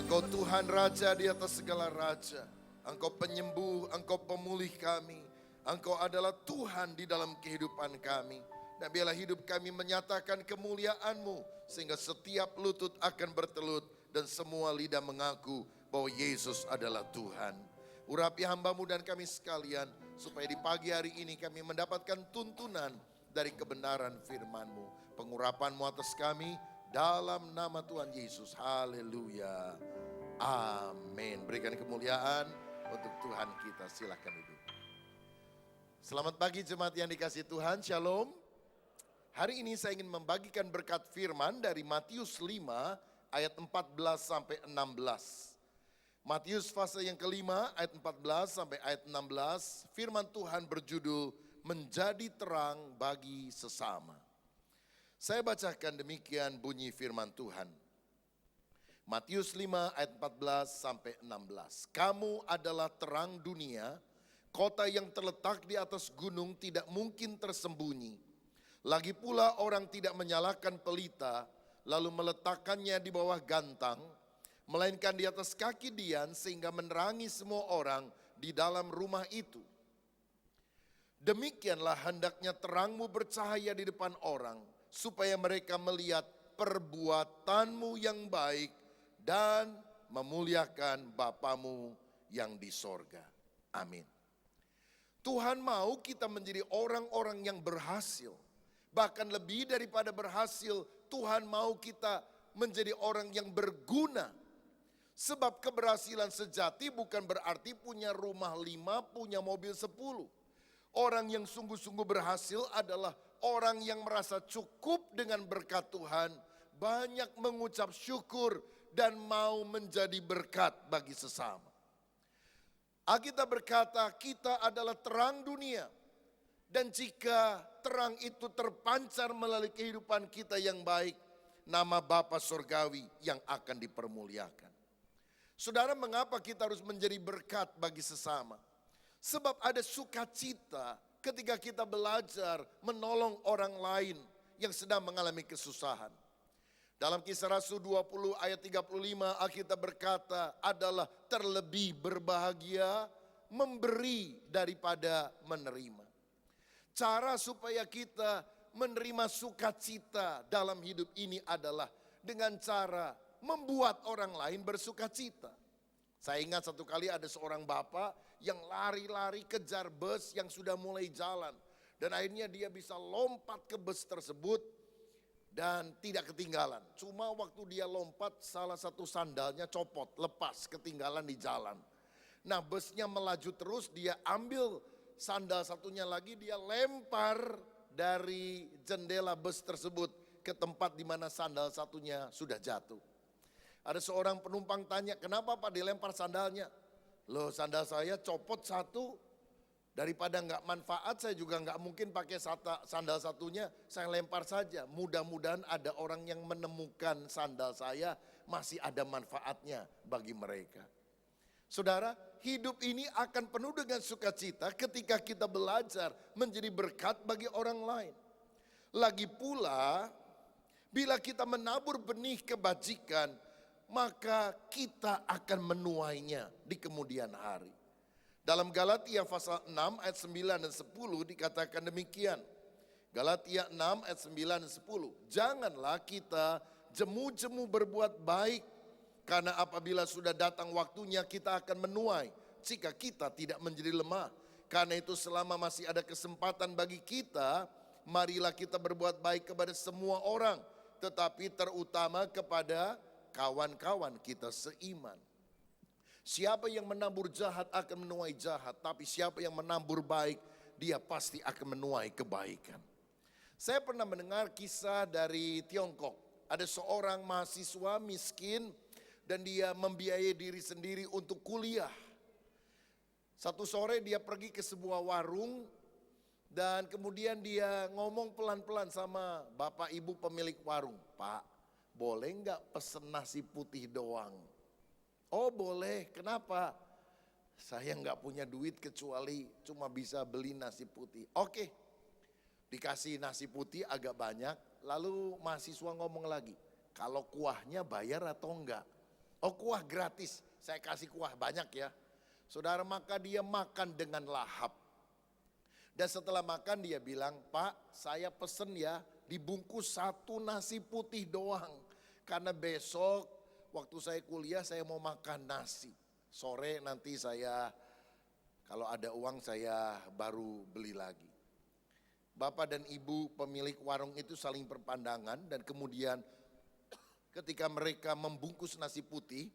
Engkau Tuhan Raja di atas segala raja. Engkau penyembuh, Engkau pemulih kami. Engkau adalah Tuhan di dalam kehidupan kami. Dan biarlah hidup kami menyatakan kemuliaan-Mu, sehingga setiap lutut akan bertelut dan semua lidah mengaku bahwa Yesus adalah Tuhan. Urapi hamba-Mu dan kami sekalian, supaya di pagi hari ini kami mendapatkan tuntunan dari kebenaran firman-Mu. Pengurapan-Mu atas kami, dalam nama Tuhan Yesus. Haleluya. Amin. Berikan kemuliaan untuk Tuhan kita. Silakan duduk. Selamat pagi jemaat yang dikasihi Tuhan. Shalom. Hari ini saya ingin membagikan berkat firman dari Matius 5 ayat 14 sampai 16. Matius fase yang kelima ayat 14 sampai ayat 16. Firman Tuhan berjudul menjadi terang bagi sesama. Saya bacakan demikian bunyi firman Tuhan. Matius 5 ayat 14 sampai 16. Kamu adalah terang dunia, kota yang terletak di atas gunung tidak mungkin tersembunyi. Lagi pula orang tidak menyalakan pelita, lalu meletakkannya di bawah gantang, melainkan di atas kaki dian sehingga menerangi semua orang di dalam rumah itu. Demikianlah hendaknya terangmu bercahaya di depan orang, supaya mereka melihat perbuatanmu yang baik dan memuliakan Bapamu yang di sorga. Amin. Tuhan mau kita menjadi orang-orang yang berhasil. Bahkan lebih daripada berhasil, Tuhan mau kita menjadi orang yang berguna. Sebab keberhasilan sejati bukan berarti punya rumah 5, punya mobil 10. Orang yang sungguh-sungguh berhasil adalah orang yang merasa cukup dengan berkat Tuhan, banyak mengucap syukur dan mau menjadi berkat bagi sesama. Alkitab berkata kita adalah terang dunia. Dan jika terang itu terpancar melalui kehidupan kita yang baik, nama Bapa Surgawi yang akan dipermuliakan. Saudara, mengapa kita harus menjadi berkat bagi sesama? Sebab ada sukacita ketika kita belajar menolong orang lain yang sedang mengalami kesusahan. Dalam Kisah Rasul 20 ayat 35 Alkitab berkata adalah terlebih berbahagia memberi daripada menerima. Cara supaya kita menerima sukacita dalam hidup ini adalah dengan cara membuat orang lain bersukacita. Saya ingat satu kali ada seorang bapak yang lari-lari kejar bus yang sudah mulai jalan. Dan akhirnya dia bisa lompat ke bus tersebut dan tidak ketinggalan. Cuma waktu dia lompat salah satu sandalnya copot, lepas, ketinggalan di jalan. Nah busnya melaju terus, dia ambil sandal satunya lagi, dia lempar dari jendela bus tersebut ke tempat di mana sandal satunya sudah jatuh. Ada seorang penumpang tanya, kenapa Pak dilempar sandalnya? Loh sandal saya copot satu, daripada nggak manfaat saya juga nggak mungkin pakai sandal satunya, saya lempar saja. Mudah-mudahan ada orang yang menemukan sandal saya masih ada manfaatnya bagi mereka. Saudara, hidup ini akan penuh dengan sukacita ketika kita belajar menjadi berkat bagi orang lain. Lagi pula, bila kita menabur benih kebajikan, maka kita akan menuainya di kemudian hari. Dalam Galatia pasal 6 ayat 9 dan 10 dikatakan demikian. Galatia 6 ayat 9 dan 10. Janganlah kita jemu-jemu berbuat baik, karena apabila sudah datang waktunya kita akan menuai jika kita tidak menjadi lemah. Karena itu selama masih ada kesempatan bagi kita, marilah kita berbuat baik kepada semua orang, tetapi terutama kepada kawan-kawan kita seiman. Siapa yang menabur jahat akan menuai jahat, tapi siapa yang menabur baik, dia pasti akan menuai kebaikan. Saya pernah mendengar kisah dari Tiongkok. Ada seorang mahasiswa miskin dan dia membiayai diri sendiri untuk kuliah. Satu sore dia pergi ke sebuah warung dan kemudian dia ngomong pelan-pelan sama bapak ibu pemilik warung. Pak, boleh nggak pesen nasi putih doang? Oh boleh, kenapa? Saya nggak punya duit kecuali cuma bisa beli nasi putih. Oke, dikasih nasi putih agak banyak, lalu mahasiswa ngomong lagi, kalau kuahnya bayar atau enggak? Oh, kuah gratis, saya kasih kuah banyak ya. Saudara, maka dia makan dengan lahap. Dan setelah makan dia bilang, Pak, saya pesen ya dibungkus 1 nasi putih doang. Karena besok waktu saya kuliah saya mau makan nasi. Sore nanti saya kalau ada uang saya baru beli lagi. Bapak dan ibu pemilik warung itu saling berpandangan dan kemudian ketika mereka membungkus nasi putih,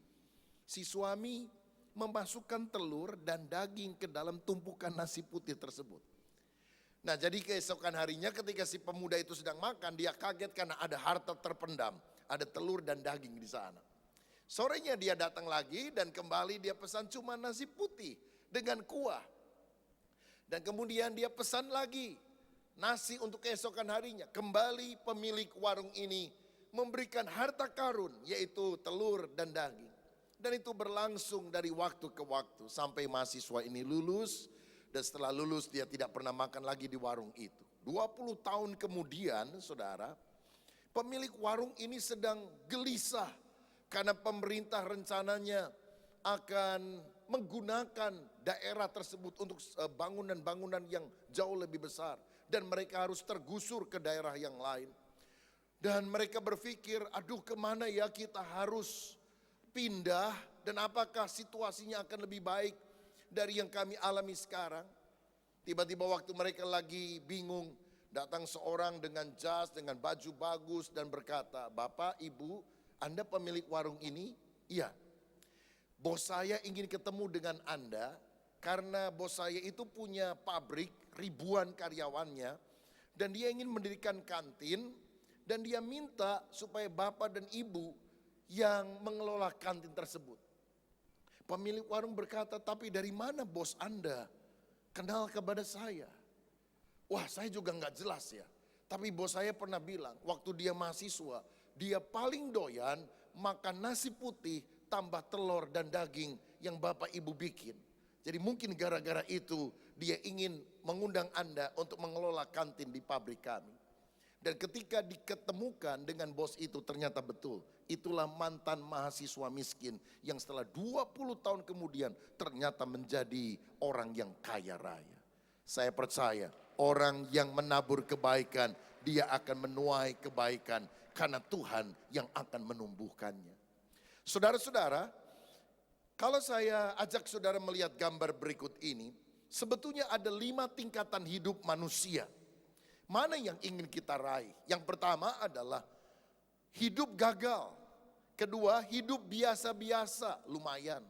si suami memasukkan telur dan daging ke dalam tumpukan nasi putih tersebut. Nah, jadi keesokan harinya ketika si pemuda itu sedang makan, dia kaget karena ada harta terpendam, ada telur dan daging di sana. Sorenya dia datang lagi dan kembali dia pesan cuma nasi putih dengan kuah. Dan kemudian dia pesan lagi nasi untuk keesokan harinya. Kembali pemilik warung ini memberikan harta karun, yaitu telur dan daging. Dan itu berlangsung dari waktu ke waktu sampai mahasiswa ini lulus. Dan setelah lulus dia tidak pernah makan lagi di warung itu. 20 tahun kemudian saudara, pemilik warung ini sedang gelisah. Karena pemerintah rencananya akan menggunakan daerah tersebut untuk bangunan-bangunan yang jauh lebih besar. Dan mereka harus tergusur ke daerah yang lain. Dan mereka berpikir, aduh kemana ya kita harus pindah dan apakah situasinya akan lebih baik dari yang kami alami sekarang. Tiba-tiba waktu mereka lagi bingung, datang seorang dengan jas, dengan baju bagus dan berkata, Bapak, Ibu, Anda pemilik warung ini? Iya. Bos saya ingin ketemu dengan Anda karena bos saya itu punya pabrik ribuan karyawannya dan dia ingin mendirikan kantin dan dia minta supaya Bapak dan Ibu yang mengelola kantin tersebut. Pemilik warung berkata, tapi dari mana bos Anda kenal kepada saya? Wah, saya juga nggak jelas ya. Tapi bos saya pernah bilang, waktu dia mahasiswa, dia paling doyan makan nasi putih tambah telur dan daging yang Bapak Ibu bikin. Jadi mungkin gara-gara itu dia ingin mengundang Anda untuk mengelola kantin di pabrik kami. Dan ketika diketemukan dengan bos itu ternyata betul. Itulah mantan mahasiswa miskin yang setelah 20 tahun kemudian ternyata menjadi orang yang kaya raya. Saya percaya orang yang menabur kebaikan dia akan menuai kebaikan karena Tuhan yang akan menumbuhkannya. Saudara-saudara, kalau saya ajak saudara melihat gambar berikut ini, sebetulnya ada 5 tingkatan hidup manusia. Mana yang ingin kita raih? Yang pertama adalah hidup gagal. Kedua, hidup biasa-biasa, lumayan.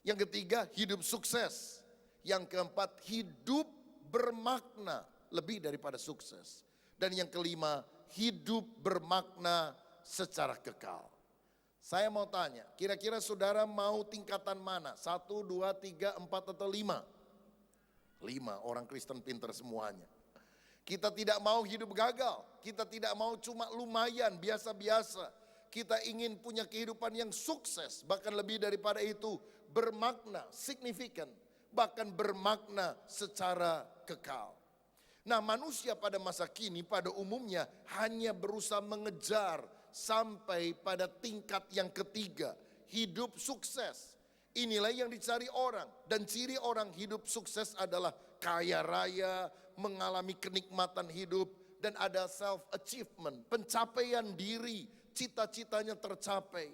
Yang ketiga, hidup sukses. Yang keempat, hidup bermakna, lebih daripada sukses. Dan yang kelima, hidup bermakna secara kekal. Saya mau tanya, kira-kira saudara mau tingkatan mana? 1, 2, 3, 4 atau 5? 5, orang Kristen pinter semuanya. Kita tidak mau hidup gagal, kita tidak mau cuma lumayan, biasa-biasa. Kita ingin punya kehidupan yang sukses, bahkan lebih daripada itu, bermakna, signifikan, bahkan bermakna secara kekal. Nah, manusia pada masa kini pada umumnya hanya berusaha mengejar sampai pada tingkat yang ketiga, hidup sukses. Inilah yang dicari orang, dan ciri orang hidup sukses adalah kaya raya, mengalami kenikmatan hidup, dan ada self-achievement, pencapaian diri, cita-citanya tercapai.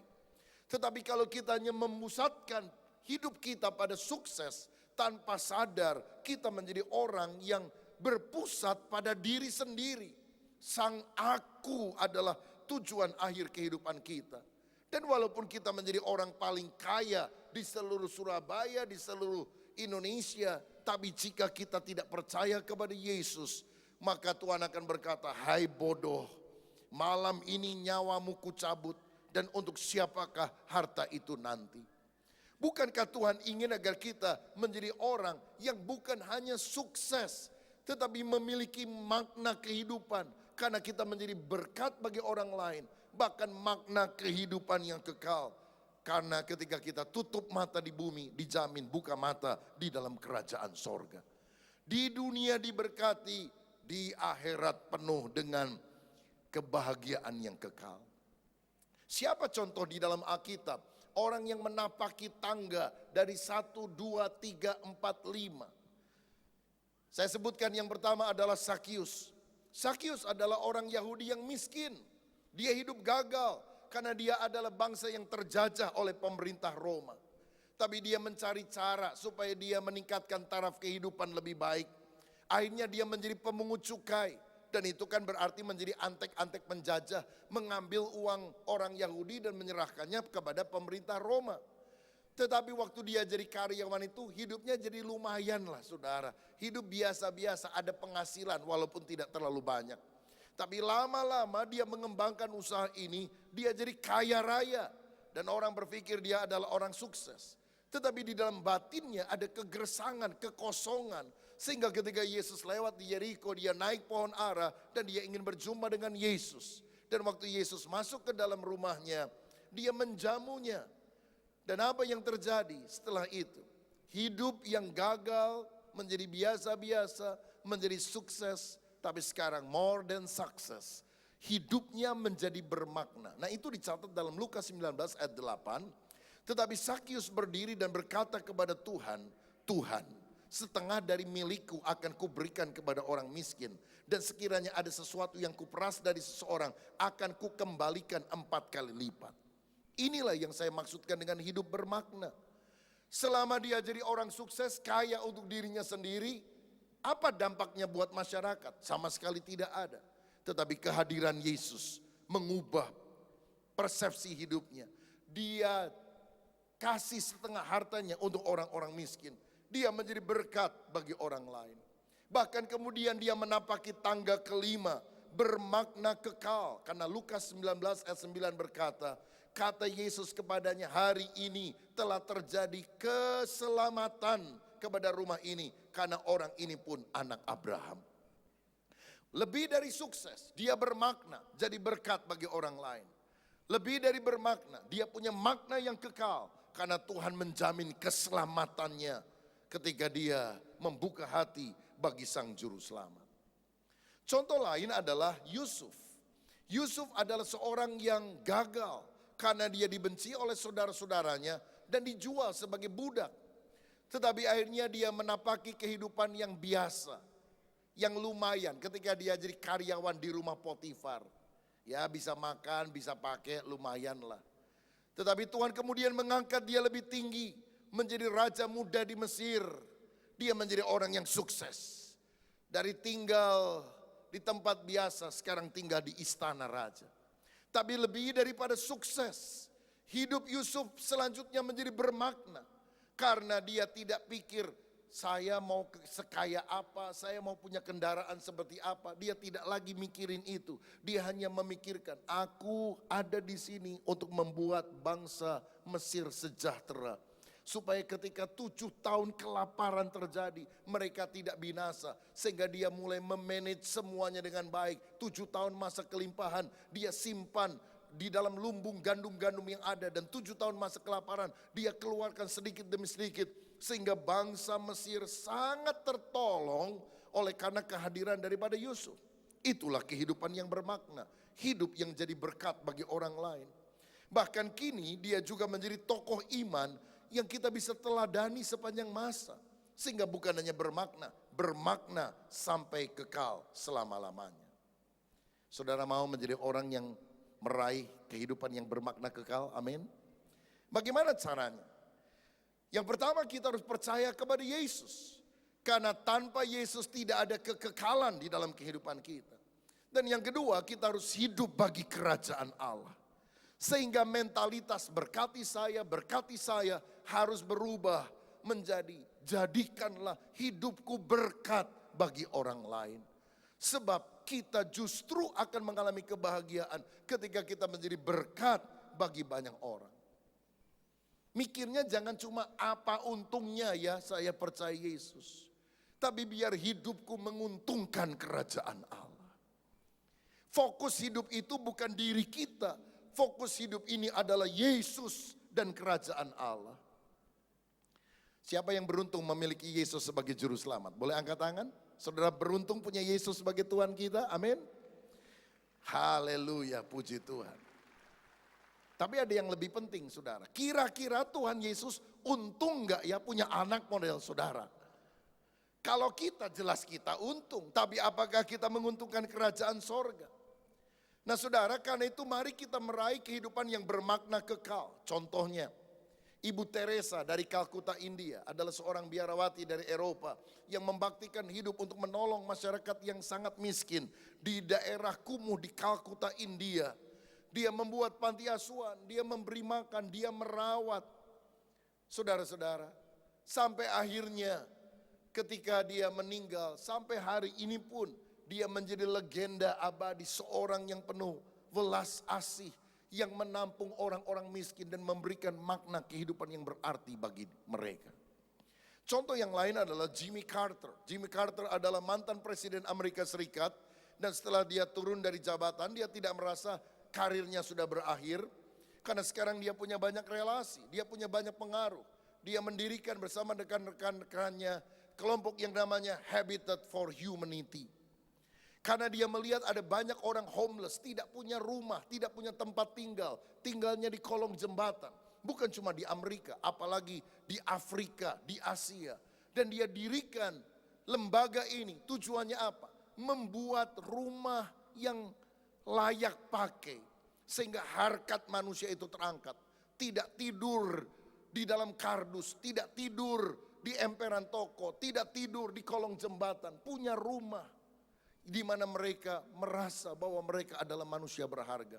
Tetapi kalau kita hanya memusatkan hidup kita pada sukses, tanpa sadar kita menjadi orang yang berpusat pada diri sendiri. Sang aku adalah tujuan akhir kehidupan kita. Dan walaupun kita menjadi orang paling kaya di seluruh Surabaya, di seluruh Indonesia, tapi jika kita tidak percaya kepada Yesus, maka Tuhan akan berkata, hai bodoh, malam ini nyawamu kucabut, dan untuk siapakah harta itu nanti? Bukankah Tuhan ingin agar kita menjadi orang yang bukan hanya sukses, tetapi memiliki makna kehidupan, karena kita menjadi berkat bagi orang lain, bahkan makna kehidupan yang kekal. Karena ketika kita tutup mata di bumi, dijamin buka mata di dalam kerajaan sorga. Di dunia diberkati, di akhirat penuh dengan kebahagiaan yang kekal. Siapa contoh di dalam Alkitab orang yang menapaki tangga dari 1, 2, 3, 4, 5. Saya sebutkan yang pertama adalah Sakius. Sakius adalah orang Yahudi yang miskin. Dia hidup gagal karena dia adalah bangsa yang terjajah oleh pemerintah Roma. Tapi dia mencari cara supaya dia meningkatkan taraf kehidupan lebih baik. Akhirnya dia menjadi pemungut cukai. Dan itu kan berarti menjadi antek-antek penjajah, mengambil uang orang Yahudi dan menyerahkannya kepada pemerintah Roma. Tetapi waktu dia jadi karyawan itu hidupnya jadi lumayan lah saudara. Hidup biasa-biasa, ada penghasilan walaupun tidak terlalu banyak. Tapi lama-lama dia mengembangkan usaha ini, dia jadi kaya raya. Dan orang berpikir dia adalah orang sukses. Tetapi di dalam batinnya ada kegersangan, kekosongan. Sehingga ketika Yesus lewat di Yeriko, dia naik pohon ara dan dia ingin berjumpa dengan Yesus. Dan waktu Yesus masuk ke dalam rumahnya, dia menjamunya. Dan apa yang terjadi setelah itu? Hidup yang gagal menjadi biasa-biasa, menjadi sukses. Tapi sekarang more than success. Hidupnya menjadi bermakna. Nah itu dicatat dalam Lukas 19 ayat 8. Tetapi Sakius berdiri dan berkata kepada Tuhan, Tuhan, setengah dari milikku akan kuberikan kepada orang miskin. Dan sekiranya ada sesuatu yang kuperas dari seseorang, akan kukembalikan 4 kali lipat. Inilah yang saya maksudkan dengan hidup bermakna. Selama dia jadi orang sukses, kaya untuk dirinya sendiri, apa dampaknya buat masyarakat? Sama sekali tidak ada. Tetapi kehadiran Yesus mengubah persepsi hidupnya. Dia kasih setengah hartanya untuk orang-orang miskin. Dia menjadi berkat bagi orang lain. Bahkan kemudian dia menapaki tangga kelima, bermakna kekal. Karena Lukas 19 ayat 9 berkata, kata Yesus kepadanya, hari ini telah terjadi keselamatan kepada rumah ini. Karena orang ini pun anak Abraham. Lebih dari sukses, dia bermakna jadi berkat bagi orang lain. Lebih dari bermakna, dia punya makna yang kekal. Karena Tuhan menjamin keselamatannya ketika dia membuka hati bagi sang juru selamat. Contoh lain adalah Yusuf. Yusuf adalah seorang yang gagal karena dia dibenci oleh saudara-saudaranya dan dijual sebagai budak. Tetapi akhirnya dia menapaki kehidupan yang biasa, yang lumayan ketika dia jadi karyawan di rumah Potifar. Ya bisa makan, bisa pakai, lumayan lah. Tetapi Tuhan kemudian mengangkat dia lebih tinggi, menjadi raja muda di Mesir. Dia menjadi orang yang sukses. Dari tinggal di tempat biasa, sekarang tinggal di istana raja. Tapi lebih daripada sukses, hidup Yusuf selanjutnya menjadi bermakna. Karena dia tidak pikir, saya mau sekaya apa, saya mau punya kendaraan seperti apa. Dia tidak lagi mikirin itu. Dia hanya memikirkan, aku ada di sini untuk membuat bangsa Mesir sejahtera. Supaya ketika 7 tahun kelaparan terjadi, mereka tidak binasa. Sehingga dia mulai memanage semuanya dengan baik. 7 tahun masa kelimpahan, dia simpan di dalam lumbung gandum-gandum yang ada. Dan 7 tahun masa kelaparan, dia keluarkan sedikit demi sedikit. Sehingga bangsa Mesir sangat tertolong oleh karena kehadiran daripada Yusuf. Itulah kehidupan yang bermakna. Hidup yang jadi berkat bagi orang lain. Bahkan kini dia juga menjadi tokoh iman yang kita bisa teladani sepanjang masa. Sehingga bukan hanya bermakna, bermakna sampai kekal selama-lamanya. Saudara mau menjadi orang yang meraih kehidupan yang bermakna kekal? Amin. Bagaimana caranya? Yang pertama kita harus percaya kepada Yesus. Karena tanpa Yesus tidak ada kekekalan di dalam kehidupan kita. Dan yang kedua kita harus hidup bagi kerajaan Allah. Sehingga mentalitas berkati saya harus berubah menjadi jadikanlah hidupku berkat bagi orang lain. Sebab kita justru akan mengalami kebahagiaan ketika kita menjadi berkat bagi banyak orang. Mikirnya jangan cuma apa untungnya ya saya percaya Yesus. Tapi biar hidupku menguntungkan kerajaan Allah. Fokus hidup itu bukan diri kita. Fokus hidup ini adalah Yesus dan kerajaan Allah. Siapa yang beruntung memiliki Yesus sebagai juru selamat? Boleh angkat tangan? Saudara beruntung punya Yesus sebagai Tuhan kita? Amin. Haleluya, puji Tuhan. Tapi ada yang lebih penting saudara. Kira-kira Tuhan Yesus untung nggak ya punya anak model saudara? Kalau kita jelas kita untung, tapi apakah kita menguntungkan kerajaan sorga? Nah saudara, karena itu mari kita meraih kehidupan yang bermakna kekal. Contohnya, Ibu Teresa dari Kalkuta, India adalah seorang biarawati dari Eropa yang membaktikan hidup untuk menolong masyarakat yang sangat miskin di daerah kumuh di Kalkuta, India. Dia membuat panti asuhan, dia memberi makan, dia merawat. Saudara-saudara, sampai akhirnya ketika dia meninggal, sampai hari ini pun dia menjadi legenda abadi, seorang yang penuh welas asih, yang menampung orang-orang miskin dan memberikan makna kehidupan yang berarti bagi mereka. Contoh yang lain adalah Jimmy Carter. Jimmy Carter adalah mantan presiden Amerika Serikat, dan setelah dia turun dari jabatan, dia tidak merasa karirnya sudah berakhir, karena sekarang dia punya banyak relasi, dia punya banyak pengaruh. Dia mendirikan bersama rekan-rekannya kelompok yang namanya Habitat for Humanity. Karena dia melihat ada banyak orang homeless, tidak punya rumah, tidak punya tempat tinggal, tinggalnya di kolong jembatan. Bukan cuma di Amerika, apalagi di Afrika, di Asia. Dan dia dirikan lembaga ini, tujuannya apa? Membuat rumah yang layak pakai, sehingga harkat manusia itu terangkat. Tidak tidur di dalam kardus, tidak tidur di emperan toko, tidak tidur di kolong jembatan, punya rumah di mana mereka merasa bahwa mereka adalah manusia berharga.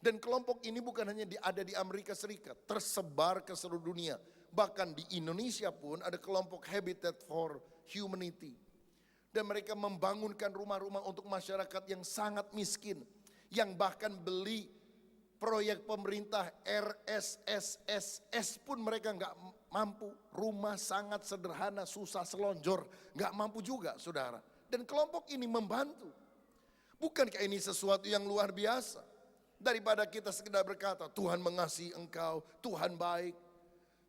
Dan kelompok ini bukan hanya ada di Amerika Serikat, tersebar ke seluruh dunia. Bahkan di Indonesia pun ada kelompok Habitat for Humanity. Dan mereka membangunkan rumah-rumah untuk masyarakat yang sangat miskin, yang bahkan beli proyek pemerintah RSSSS pun mereka nggak mampu. Rumah sangat sederhana, susah selonjor, nggak mampu juga saudara. Dan kelompok ini membantu. Bukankah ini sesuatu yang luar biasa? Daripada kita sekedar berkata Tuhan mengasihi engkau, Tuhan baik.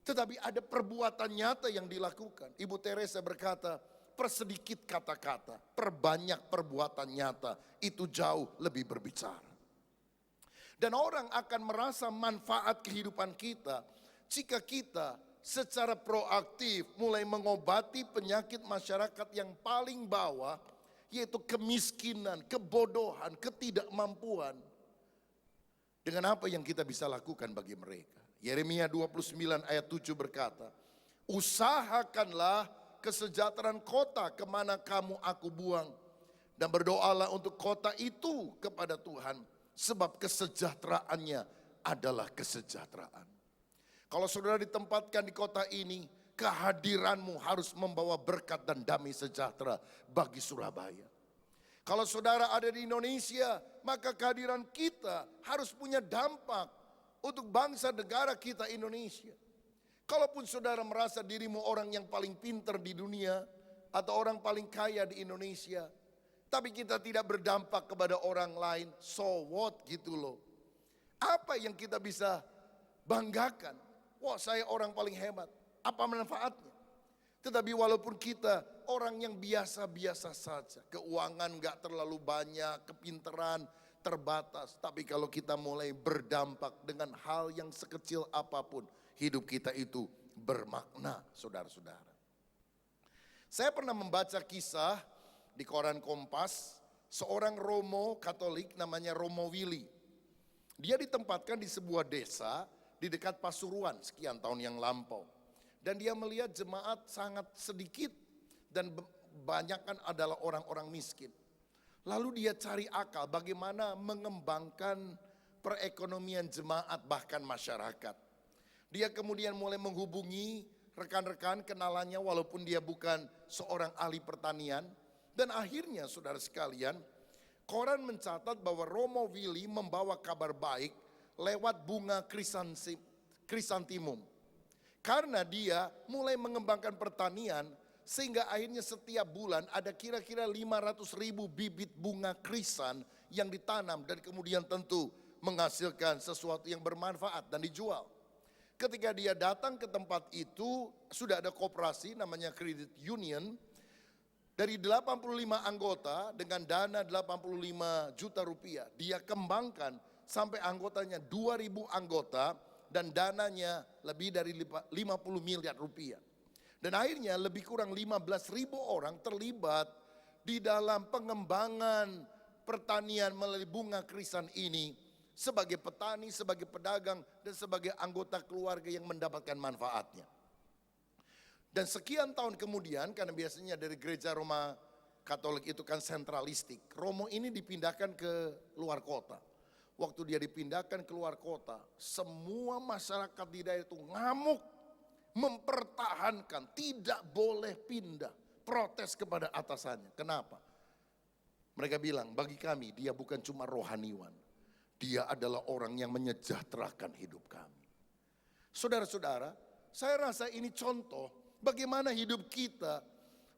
Tetapi ada perbuatan nyata yang dilakukan. Ibu Teresa berkata, persedikit kata-kata, perbanyak perbuatan nyata, itu jauh lebih berbicara. Dan orang akan merasa manfaat kehidupan kita jika kita secara proaktif mulai mengobati penyakit masyarakat yang paling bawah, yaitu kemiskinan, kebodohan, ketidakmampuan. Dengan apa yang kita bisa lakukan bagi mereka? Yeremia 29 ayat 7 berkata, usahakanlah kesejahteraan kota kemana kamu aku buang, dan berdoalah untuk kota itu kepada Tuhan, sebab kesejahteraannya adalah kesejahteraan. Kalau saudara ditempatkan di kota ini, kehadiranmu harus membawa berkat dan damai sejahtera bagi Surabaya. Kalau saudara ada di Indonesia, maka kehadiran kita harus punya dampak untuk bangsa negara kita Indonesia. Kalaupun saudara merasa dirimu orang yang paling pintar di dunia atau orang paling kaya di Indonesia, tapi kita tidak berdampak kepada orang lain, so what gitu loh. Apa yang kita bisa banggakan? Wah, saya orang paling hebat. Apa manfaatnya? Tetapi walaupun kita orang yang biasa-biasa saja, keuangan gak terlalu banyak, kepintaran terbatas, tapi kalau kita mulai berdampak dengan hal yang sekecil apapun, hidup kita itu bermakna, saudara-saudara. Saya pernah membaca kisah di koran Kompas, seorang Romo Katolik namanya Romo Willy. Dia ditempatkan di sebuah desa di dekat Pasuruan sekian tahun yang lampau. Dan dia melihat jemaat sangat sedikit dan banyakkan adalah orang-orang miskin. Lalu dia cari akal bagaimana mengembangkan perekonomian jemaat bahkan masyarakat. Dia kemudian mulai menghubungi rekan-rekan kenalannya walaupun dia bukan seorang ahli pertanian. Dan akhirnya saudara sekalian, koran mencatat bahwa Romo Willy membawa kabar baik lewat bunga krisantimum. Karena dia mulai mengembangkan pertanian sehingga akhirnya setiap bulan ada kira-kira 500.000 bibit bunga krisan yang ditanam dan kemudian tentu menghasilkan sesuatu yang bermanfaat dan dijual. Ketika dia datang ke tempat itu sudah ada koperasi namanya Credit Union. Dari 85 anggota dengan dana 85 juta rupiah dia kembangkan sampai anggotanya 2.000 anggota dan dananya lebih dari 50 miliar rupiah. Dan akhirnya lebih kurang 15.000 orang terlibat di dalam pengembangan pertanian melalui bunga krisan ini sebagai petani, sebagai pedagang, dan sebagai anggota keluarga yang mendapatkan manfaatnya. Dan sekian tahun kemudian, karena biasanya dari gereja Roma Katolik itu kan sentralistik, Romo ini dipindahkan ke luar kota. Waktu dia dipindahkan ke luar kota, semua masyarakat di daerah itu ngamuk, mempertahankan, tidak boleh pindah, protes kepada atasannya. Kenapa? Mereka bilang, bagi kami dia bukan cuma rohaniwan, dia adalah orang yang menyejahterakan hidup kami. Saudara-saudara, saya rasa ini contoh bagaimana hidup kita,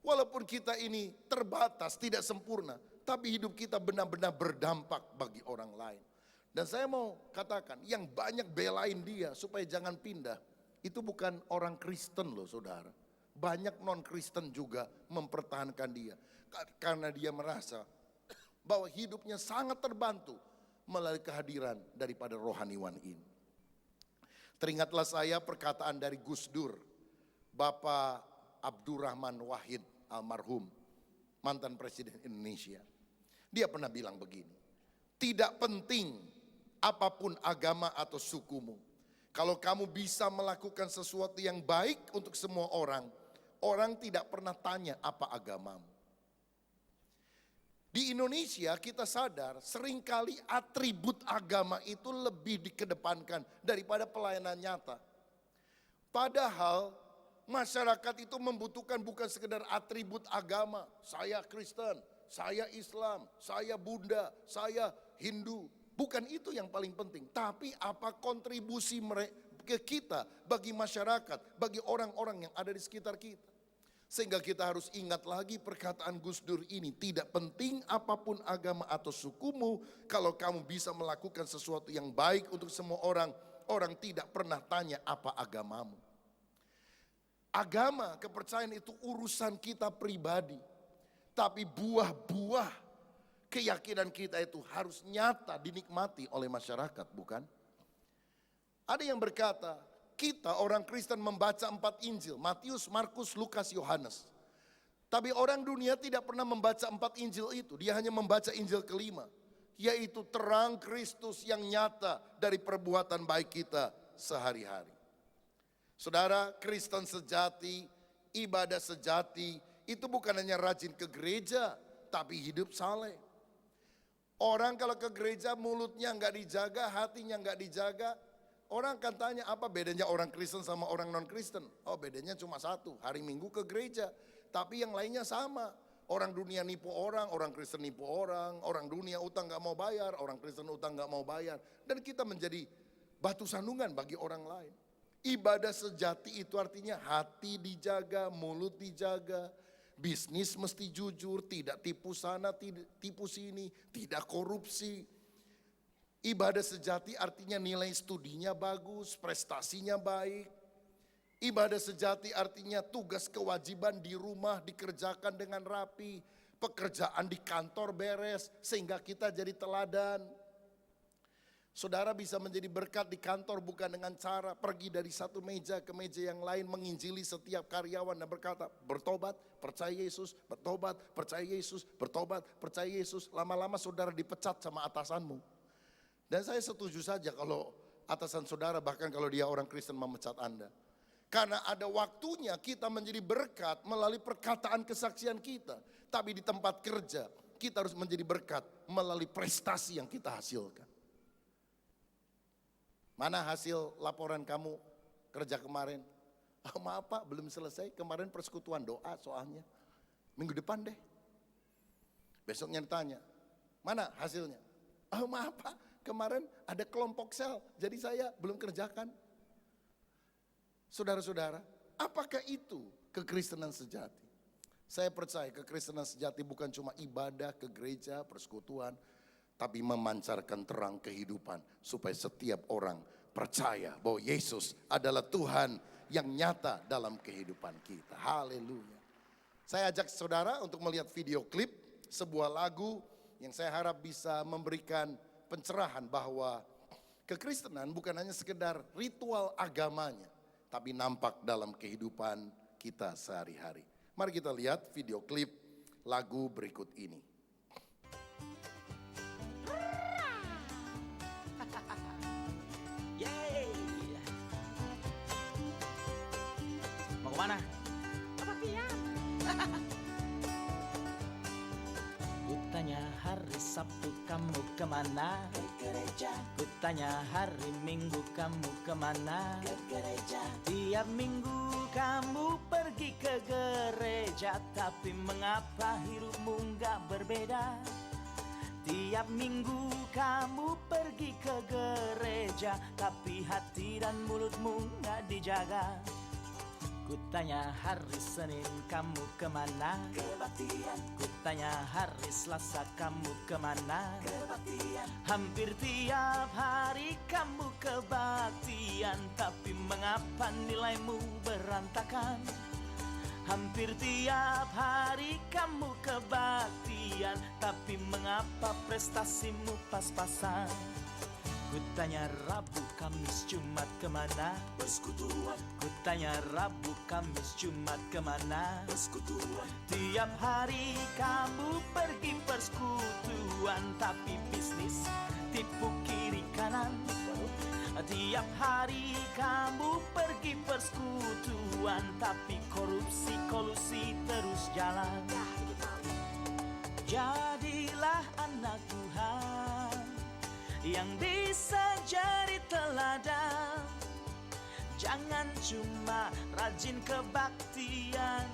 walaupun kita ini terbatas, tidak sempurna, tapi hidup kita benar-benar berdampak bagi orang lain. Dan saya mau katakan, yang banyak belain dia supaya jangan pindah, itu bukan orang Kristen loh saudara. Banyak non-Kristen juga mempertahankan dia. Karena dia merasa bahwa hidupnya sangat terbantu melalui kehadiran daripada rohaniwan ini. Teringatlah saya perkataan dari Gus Dur, Bapak Abdurrahman Wahid almarhum, mantan Presiden Indonesia. Dia pernah bilang begini, tidak penting apapun agama atau sukumu. Kalau kamu bisa melakukan sesuatu yang baik untuk semua orang, orang tidak pernah tanya apa agamamu. Di Indonesia kita sadar seringkali atribut agama itu lebih dikedepankan daripada pelayanan nyata. Padahal masyarakat itu membutuhkan bukan sekedar atribut agama. Saya Kristen, saya Islam, saya Buddha, saya Hindu. Bukan itu yang paling penting. Tapi apa kontribusi mereka ke kita, bagi masyarakat, bagi orang-orang yang ada di sekitar kita. Sehingga kita harus ingat lagi perkataan Gus Dur ini. Tidak penting apapun agama atau sukumu, kalau kamu bisa melakukan sesuatu yang baik untuk semua orang, orang tidak pernah tanya apa agamamu. Agama, kepercayaan itu urusan kita pribadi. Tapi buah-buah keyakinan kita itu harus nyata dinikmati oleh masyarakat, bukan? Ada yang berkata, kita orang Kristen membaca 4 Injil, Matius, Markus, Lukas, Yohanes. Tapi orang dunia tidak pernah membaca 4 Injil itu, dia hanya membaca Injil kelima, yaitu terang Kristus yang nyata dari perbuatan baik kita sehari-hari. Saudara, Kristen sejati, ibadah sejati, itu bukan hanya rajin ke gereja, tapi hidup saleh. Orang kalau ke gereja mulutnya nggak dijaga, hatinya nggak dijaga, orang akan tanya apa bedanya orang Kristen sama orang non-Kristen. Oh bedanya cuma satu, hari Minggu ke gereja. Tapi yang lainnya sama. Orang dunia nipu orang Kristen nipu orang dunia utang gak mau bayar, orang Kristen utang gak mau bayar. Dan kita menjadi batu sandungan bagi orang lain. Ibadah sejati itu artinya hati dijaga, mulut dijaga. Bisnis mesti jujur, tidak tipu sana, tidak tipu sini, tidak korupsi. Ibadah sejati artinya nilai studinya bagus, prestasinya baik. Ibadah sejati artinya tugas kewajiban di rumah dikerjakan dengan rapi. Pekerjaan di kantor beres sehingga kita jadi teladan. Saudara bisa menjadi berkat di kantor bukan dengan cara pergi dari satu meja ke meja yang lain menginjili setiap karyawan dan berkata bertobat, percaya Yesus, bertobat, percaya Yesus, bertobat, percaya Yesus. Lama-lama saudara dipecat sama atasanmu. Dan saya setuju saja kalau atasan saudara bahkan kalau dia orang Kristen memecat Anda. Karena ada waktunya kita menjadi berkat melalui perkataan kesaksian kita. Tapi di tempat kerja kita harus menjadi berkat melalui prestasi yang kita hasilkan. Mana hasil laporan kamu kerja kemarin? Oh, maaf Pak, belum selesai. Kemarin persekutuan doa soalnya. Minggu depan deh. Besoknya ditanya, mana hasilnya? Oh maaf Pak, kemarin ada kelompok sel, jadi saya belum kerjakan. Saudara-saudara, apakah itu kekristenan sejati? Saya percaya kekristenan sejati bukan cuma ibadah ke gereja, persekutuan, tapi memancarkan terang kehidupan supaya setiap orang percaya bahwa Yesus adalah Tuhan yang nyata dalam kehidupan kita. Haleluya. Saya ajak saudara untuk melihat video klip sebuah lagu yang saya harap bisa memberikan pencerahan bahwa kekristenan bukan hanya sekedar ritual agamanya, tapi nampak dalam kehidupan kita sehari-hari. Mari kita lihat video klip lagu berikut ini. Yeay. Mau kemana? Kebaktian. Kutanya hari Sabtu kamu kemana? Ke gereja. Kutanya hari Minggu kamu kemana? Ke gereja. Tiap minggu kamu pergi ke gereja, tapi mengapa hidupmu nggak berbeda? Tiap minggu kamu pergi ke gereja, tapi hati dan mulutmu nggak dijaga. Kutanya hari Senin kamu kemana? Kebaktian. Kutanya hari Selasa kamu kemana? Kebaktian. Hampir tiap hari kamu kebaktian, tapi mengapa nilaimu berantakan? Hampir tiap hari kamu kebaktian, tapi mengapa prestasimu pas-pasan? Kutanya Rabu, Kamis, Jumat kemana? Persekutuan. Kutanya Rabu, Kamis, Jumat kemana? Persekutuan. Tiap hari kamu pergi persekutuan, tapi bisnis tipu kiri kanan. Tiap hari kamu pergi persekutuan, tapi korupsi kolusi terus jalan. Jadilah anak Tuhan yang bisa jadi teladan. Jangan cuma rajin kebaktian,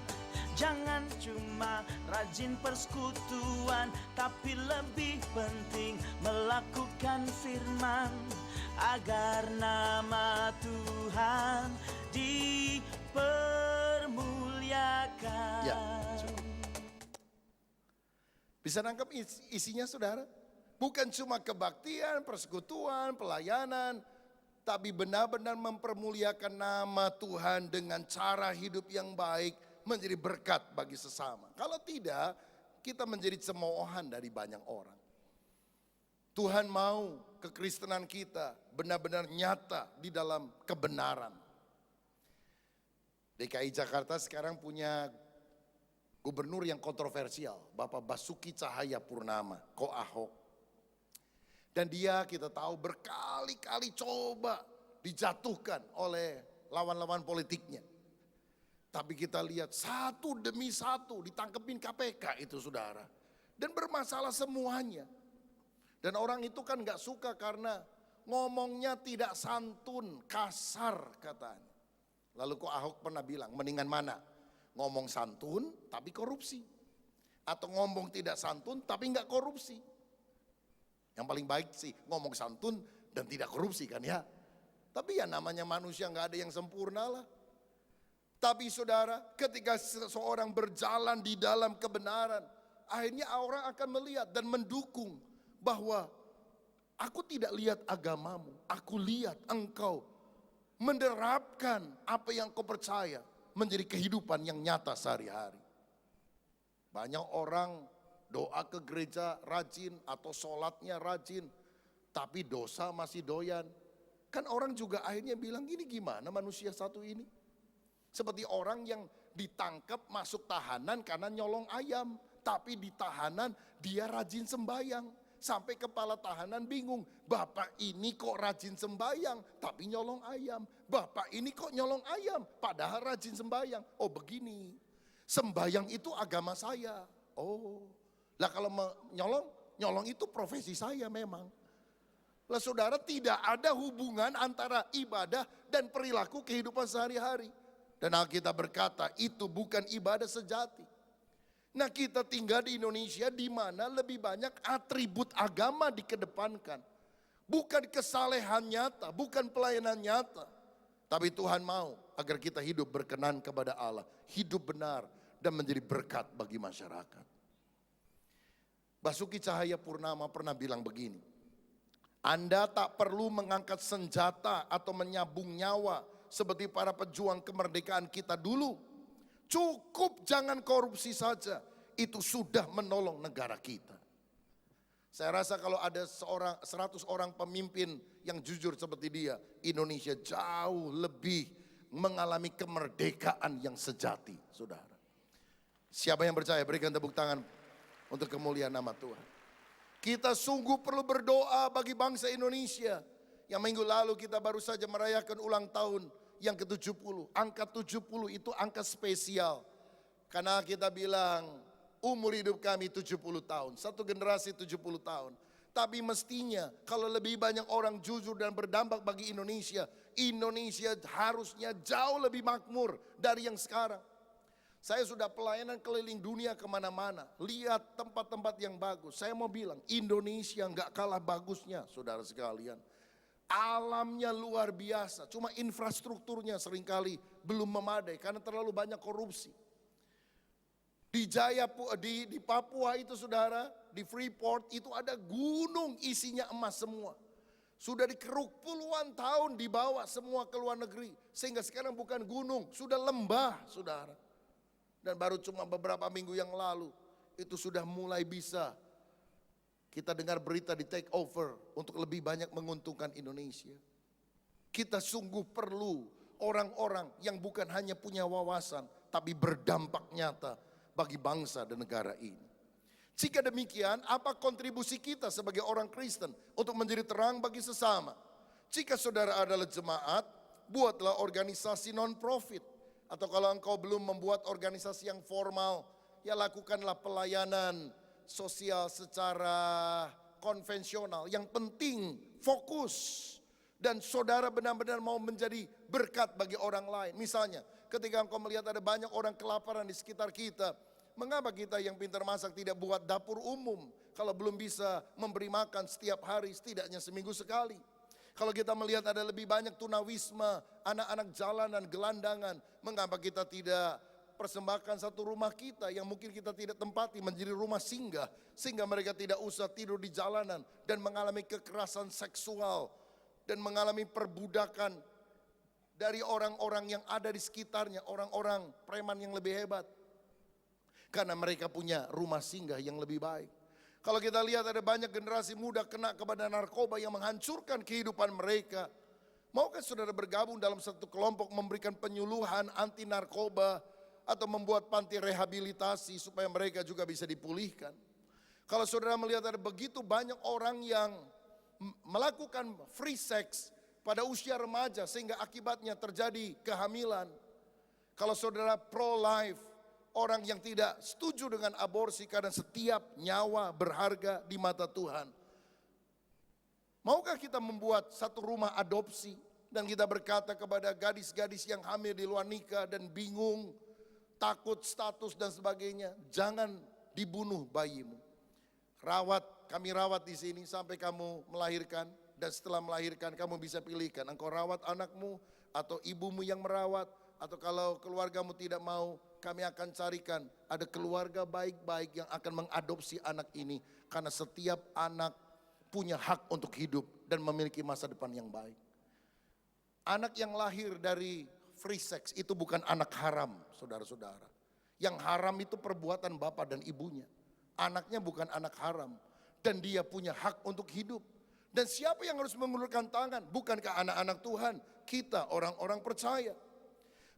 jangan cuma rajin persekutuan, tapi lebih penting melakukan firman agar nama Tuhan dipermuliakan. Ya, bisa nangkep isinya saudara? Bukan cuma kebaktian, persekutuan, pelayanan, tapi benar-benar mempermuliakan nama Tuhan dengan cara hidup yang baik, menjadi berkat bagi sesama. Kalau tidak, kita menjadi cemoohan dari banyak orang. Tuhan mau kekristenan kita benar-benar nyata di dalam kebenaran. DKI Jakarta sekarang punya gubernur yang kontroversial, Bapak Basuki Cahayapurnama, Ko Ahok. Dan dia kita tahu berkali-kali coba dijatuhkan oleh lawan-lawan politiknya. Tapi kita lihat satu demi satu ditangkepin KPK itu saudara. Dan bermasalah semuanya. Dan orang itu kan gak suka karena ngomongnya tidak santun, kasar katanya. Lalu kok Ahok pernah bilang, mendingan mana? Ngomong santun tapi korupsi. Atau ngomong tidak santun tapi gak korupsi. Yang paling baik sih ngomong santun dan tidak korupsi kan ya. Tapi ya namanya manusia gak ada yang sempurna lah. Tapi saudara, ketika seseorang berjalan di dalam kebenaran, akhirnya orang akan melihat dan mendukung bahwa aku tidak lihat agamamu, aku lihat engkau menerapkan apa yang kau percaya menjadi kehidupan yang nyata sehari-hari. Banyak orang doa ke gereja rajin atau sholatnya rajin, tapi dosa masih doyan. Kan orang juga akhirnya bilang, ini gimana manusia satu ini? Seperti orang yang ditangkap masuk tahanan karena nyolong ayam. Tapi di tahanan dia rajin sembahyang. Sampai kepala tahanan bingung. Bapak ini kok rajin sembahyang tapi nyolong ayam. Bapak ini kok nyolong ayam padahal rajin sembahyang. Oh begini, sembahyang itu agama saya. Oh, lah kalau nyolong itu profesi saya memang. Lah saudara, tidak ada hubungan antara ibadah dan perilaku kehidupan sehari-hari. Dan Alkitab berkata itu bukan ibadah sejati. Nah kita tinggal di Indonesia di mana lebih banyak atribut agama dikedepankan. Bukan kesalehan nyata, bukan pelayanan nyata. Tapi Tuhan mau agar kita hidup berkenan kepada Allah. Hidup benar dan menjadi berkat bagi masyarakat. Basuki Cahayapurnama pernah bilang begini. Anda tak perlu mengangkat senjata atau menyabung nyawa seperti para pejuang kemerdekaan kita dulu. Cukup jangan korupsi saja, itu sudah menolong negara kita. Saya rasa kalau ada 100 orang pemimpin yang jujur seperti dia, Indonesia jauh lebih mengalami kemerdekaan yang sejati, saudara. Siapa yang percaya, berikan tepuk tangan untuk kemuliaan nama Tuhan. Kita sungguh perlu berdoa bagi bangsa Indonesia. Yang minggu lalu kita baru saja merayakan ulang tahun yang ke-70. Angka 70 itu angka spesial. Karena kita bilang umur hidup kami 70 tahun. Satu generasi 70 tahun. Tapi mestinya kalau lebih banyak orang jujur dan berdampak bagi Indonesia, Indonesia harusnya jauh lebih makmur dari yang sekarang. Saya sudah pelayanan keliling dunia kemana-mana. Lihat tempat-tempat yang bagus. Saya mau bilang Indonesia nggak kalah bagusnya, saudara sekalian. Alamnya luar biasa. Cuma infrastrukturnya seringkali belum memadai karena terlalu banyak korupsi. Di Papua itu saudara, di Freeport itu ada gunung isinya emas semua. Sudah dikeruk puluhan tahun dibawa semua ke luar negeri. Sehingga sekarang bukan gunung, sudah lembah saudara. Dan baru cuma beberapa minggu yang lalu itu sudah mulai bisa kita dengar berita di take over untuk lebih banyak menguntungkan Indonesia. Kita sungguh perlu orang-orang yang bukan hanya punya wawasan tapi berdampak nyata bagi bangsa dan negara ini. Jika demikian, apa kontribusi kita sebagai orang Kristen untuk menjadi terang bagi sesama? Jika saudara adalah jemaat, buatlah organisasi non-profit. Atau kalau engkau belum membuat organisasi yang formal, ya lakukanlah pelayanan sosial secara konvensional. Yang penting fokus. Dan saudara benar-benar mau menjadi berkat bagi orang lain. Misalnya ketika engkau melihat ada banyak orang kelaparan di sekitar kita, mengapa kita yang pintar masak tidak buat dapur umum? Kalau belum bisa memberi makan setiap hari, setidaknya seminggu sekali. Kalau kita melihat ada lebih banyak tunawisma, anak-anak jalanan, gelandangan, mengapa kita tidak persembahkan satu rumah kita yang mungkin kita tidak tempati menjadi rumah singgah, sehingga mereka tidak usah tidur di jalanan dan mengalami kekerasan seksual dan mengalami perbudakan dari orang-orang yang ada di sekitarnya, orang-orang preman yang lebih hebat. Karena mereka punya rumah singgah yang lebih baik. Kalau kita lihat ada banyak generasi muda kena kepada narkoba yang menghancurkan kehidupan mereka. Maukah saudara bergabung dalam satu kelompok memberikan penyuluhan anti narkoba atau membuat panti rehabilitasi supaya mereka juga bisa dipulihkan? Kalau saudara melihat ada begitu banyak orang yang melakukan free sex pada usia remaja sehingga akibatnya terjadi kehamilan. Kalau saudara pro-life, orang yang tidak setuju dengan aborsi karena setiap nyawa berharga di mata Tuhan. Maukah kita membuat satu rumah adopsi dan kita berkata kepada gadis-gadis yang hamil di luar nikah dan bingung, takut status dan sebagainya, jangan dibunuh bayimu. Kami rawat di sini sampai kamu melahirkan, dan setelah melahirkan kamu bisa pilihkan engkau rawat anakmu atau ibumu yang merawat, atau kalau keluargamu tidak mau, kami akan carikan ada keluarga baik-baik yang akan mengadopsi anak ini. Karena setiap anak punya hak untuk hidup dan memiliki masa depan yang baik. Anak yang lahir dari free sex itu bukan anak haram, saudara-saudara. Yang haram itu perbuatan bapak dan ibunya. Anaknya bukan anak haram. Dan dia punya hak untuk hidup. Dan siapa yang harus mengulurkan tangan? Bukankah anak-anak Tuhan? Kita orang-orang percaya.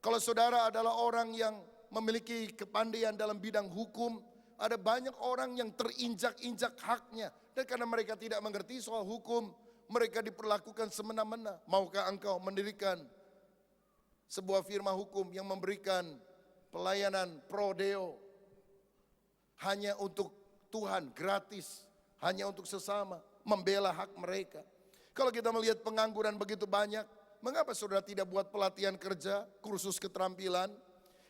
Kalau saudara adalah orang yang memiliki kepandaian dalam bidang hukum, ada banyak orang yang terinjak-injak haknya. Dan karena mereka tidak mengerti soal hukum, mereka diperlakukan semena-mena. Maukah engkau mendirikan sebuah firma hukum yang memberikan pelayanan pro deo hanya untuk Tuhan, gratis, hanya untuk sesama, membela hak mereka? Kalau kita melihat pengangguran begitu banyak, mengapa saudara tidak buat pelatihan kerja, kursus keterampilan?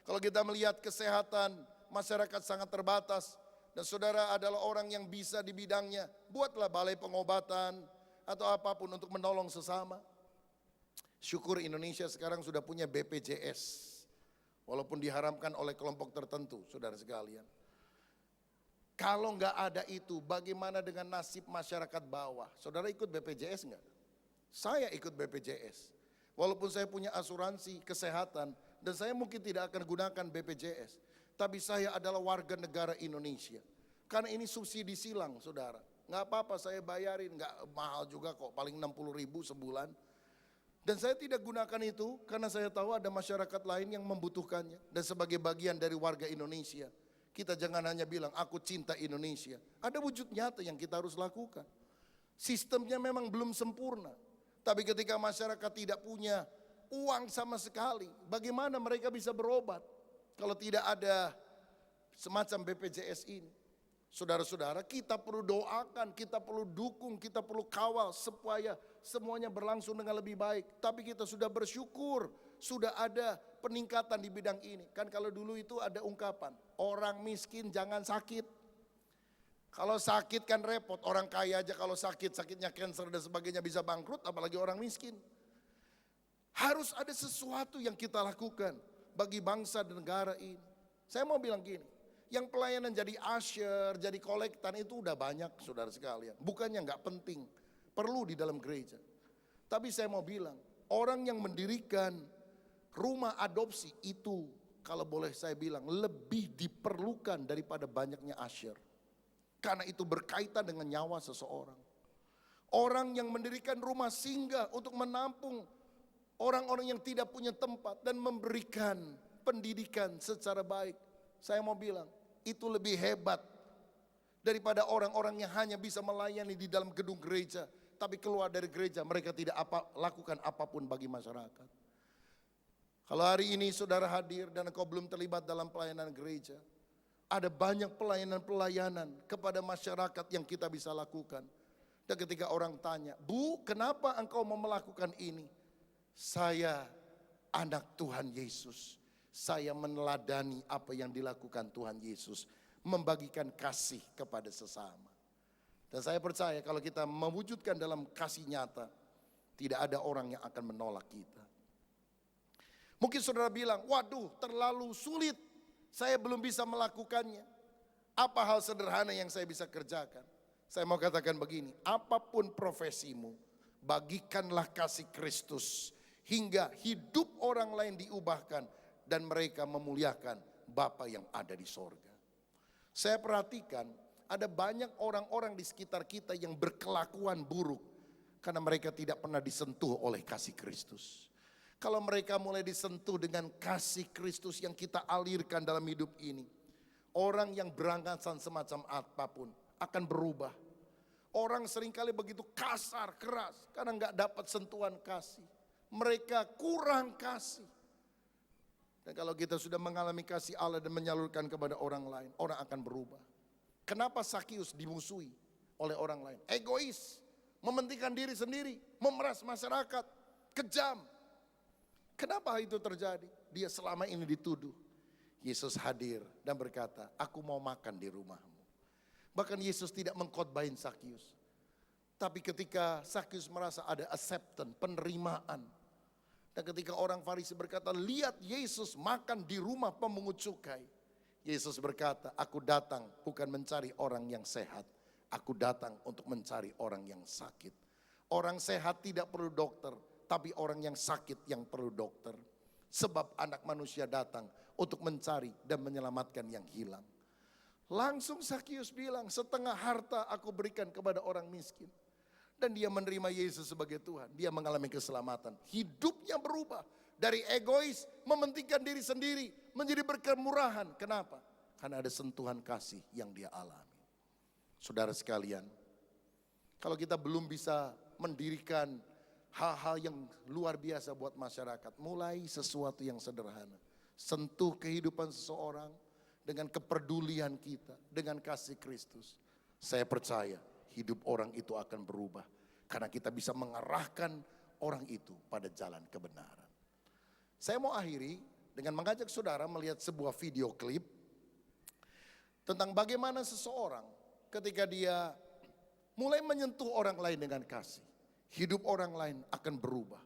Kalau kita melihat kesehatan, masyarakat sangat terbatas, dan saudara adalah orang yang bisa di bidangnya, buatlah balai pengobatan atau apapun untuk menolong sesama. Syukur Indonesia sekarang sudah punya BPJS, walaupun diharamkan oleh kelompok tertentu, saudara sekalian. Kalau nggak ada itu, bagaimana dengan nasib masyarakat bawah? Saudara ikut BPJS nggak? Saya ikut BPJS. Walaupun saya punya asuransi kesehatan, dan saya mungkin tidak akan gunakan BPJS. Tapi saya adalah warga negara Indonesia. Karena ini subsidi silang, saudara. nggak apa-apa saya bayarin, nggak mahal juga kok, paling 60.000 sebulan. Dan saya tidak gunakan itu karena saya tahu ada masyarakat lain yang membutuhkannya. Dan sebagai bagian dari warga Indonesia, kita jangan hanya bilang aku cinta Indonesia. Ada wujud nyata yang kita harus lakukan. Sistemnya memang belum sempurna. Tapi ketika masyarakat tidak punya uang sama sekali, bagaimana mereka bisa berobat kalau tidak ada semacam BPJS ini? Saudara-saudara, kita perlu doakan, kita perlu dukung, kita perlu kawal supaya semuanya berlangsung dengan lebih baik. Tapi kita sudah bersyukur, sudah ada peningkatan di bidang ini. Kan kalau dulu itu ada ungkapan, orang miskin jangan sakit. Kalau sakit kan repot, orang kaya aja kalau sakit, sakitnya cancer dan sebagainya bisa bangkrut, apalagi orang miskin. Harus ada sesuatu yang kita lakukan bagi bangsa dan negara ini. Saya mau bilang gini, yang pelayanan jadi usher, jadi kolektan itu udah banyak saudara sekalian. Bukannya nggak penting, perlu di dalam gereja. Tapi saya mau bilang, orang yang mendirikan rumah adopsi itu, kalau boleh saya bilang, lebih diperlukan daripada banyaknya usher. Karena itu berkaitan dengan nyawa seseorang. Orang yang mendirikan rumah singgah untuk menampung orang-orang yang tidak punya tempat dan memberikan pendidikan secara baik. Saya mau bilang, itu lebih hebat daripada orang-orang yang hanya bisa melayani di dalam gedung gereja, tapi keluar dari gereja mereka tidak lakukan apapun bagi masyarakat. Kalau hari ini saudara hadir dan engkau belum terlibat dalam pelayanan gereja, ada banyak pelayanan-pelayanan kepada masyarakat yang kita bisa lakukan. Dan ketika orang tanya, Bu, kenapa engkau mau melakukan ini? Saya anak Tuhan Yesus. Saya meneladani apa yang dilakukan Tuhan Yesus. Membagikan kasih kepada sesama. Dan saya percaya kalau kita mewujudkan dalam kasih nyata, tidak ada orang yang akan menolak kita. Mungkin saudara bilang, waduh terlalu sulit. Saya belum bisa melakukannya. Apa hal sederhana yang saya bisa kerjakan? Saya mau katakan begini, apapun profesimu, bagikanlah kasih Kristus. Hingga hidup orang lain diubahkan dan mereka memuliakan Bapa yang ada di sorga. Saya perhatikan ada banyak orang-orang di sekitar kita yang berkelakuan buruk karena mereka tidak pernah disentuh oleh kasih Kristus. Kalau mereka mulai disentuh dengan kasih Kristus yang kita alirkan dalam hidup ini, orang yang beranggasan semacam apapun akan berubah. Orang seringkali begitu kasar, keras karena nggak dapat sentuhan kasih. Mereka kurang kasih. Dan kalau kita sudah mengalami kasih Allah dan menyalurkan kepada orang lain, orang akan berubah. Kenapa Sakius dimusuhi oleh orang lain? Egois, mementingkan diri sendiri, memeras masyarakat, kejam. Kenapa itu terjadi? Dia selama ini dituduh. Yesus hadir dan berkata, aku mau makan di rumahmu. Bahkan Yesus tidak mengkhotbahin Sakius. Tapi ketika Sakius merasa ada acceptance, penerimaan. Dan ketika orang Farisi berkata, lihat Yesus makan di rumah pemungut cukai. Yesus berkata, aku datang bukan mencari orang yang sehat. Aku datang untuk mencari orang yang sakit. Orang sehat tidak perlu dokter, tapi orang yang sakit yang perlu dokter. Sebab anak manusia datang untuk mencari dan menyelamatkan yang hilang. Langsung Sakius bilang, setengah harta aku berikan kepada orang miskin. Dan dia menerima Yesus sebagai Tuhan. Dia mengalami keselamatan. Hidupnya berubah. Dari egois, mementingkan diri sendiri, menjadi berkemurahan. Kenapa? Karena ada sentuhan kasih yang dia alami. Saudara sekalian, kalau kita belum bisa mendirikan hal-hal yang luar biasa buat masyarakat, mulai sesuatu yang sederhana. Sentuh kehidupan seseorang dengan kepedulian kita, dengan kasih Kristus. Saya percaya hidup orang itu akan berubah. Karena kita bisa mengarahkan orang itu pada jalan kebenaran. Saya mau akhiri dengan mengajak saudara melihat sebuah video klip tentang bagaimana seseorang ketika dia mulai menyentuh orang lain dengan kasih, hidup orang lain akan berubah.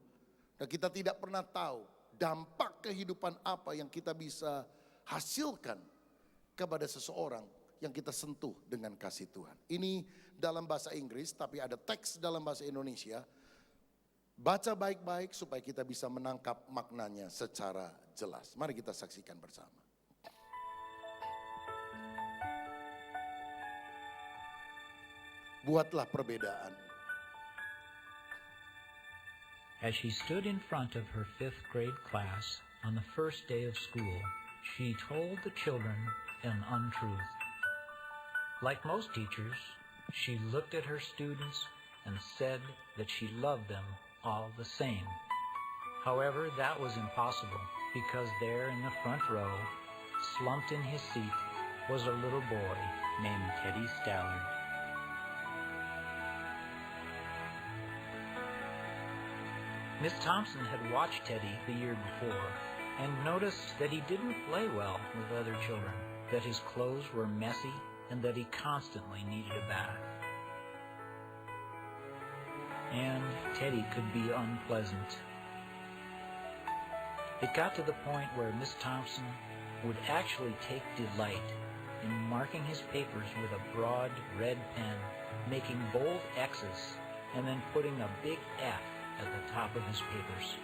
Dan kita tidak pernah tahu dampak kehidupan apa yang kita bisa hasilkan kepada seseorang yang kita sentuh dengan kasih Tuhan. Ini dalam bahasa Inggris, tapi ada teks dalam bahasa Indonesia. Baca baik-baik supaya kita bisa menangkap maknanya secara jelas. Mari kita saksikan bersama. Buatlah perbedaan. As she stood in front of her 5th grade class on the first day of school, she told the children an untruth. Like most teachers, she looked at her students and said that she loved them all the same. However, that was impossible because there in the front row, slumped in his seat, was a little boy named Teddy Stallard. Miss Thompson had watched Teddy the year before and noticed that he didn't play well with other children, that his clothes were messy, and that he constantly needed a bath. And Teddy could be unpleasant. It got to the point where Miss Thompson would actually take delight in marking his papers with a broad red pen, making bold X's, and then putting a big F at the top of his papers.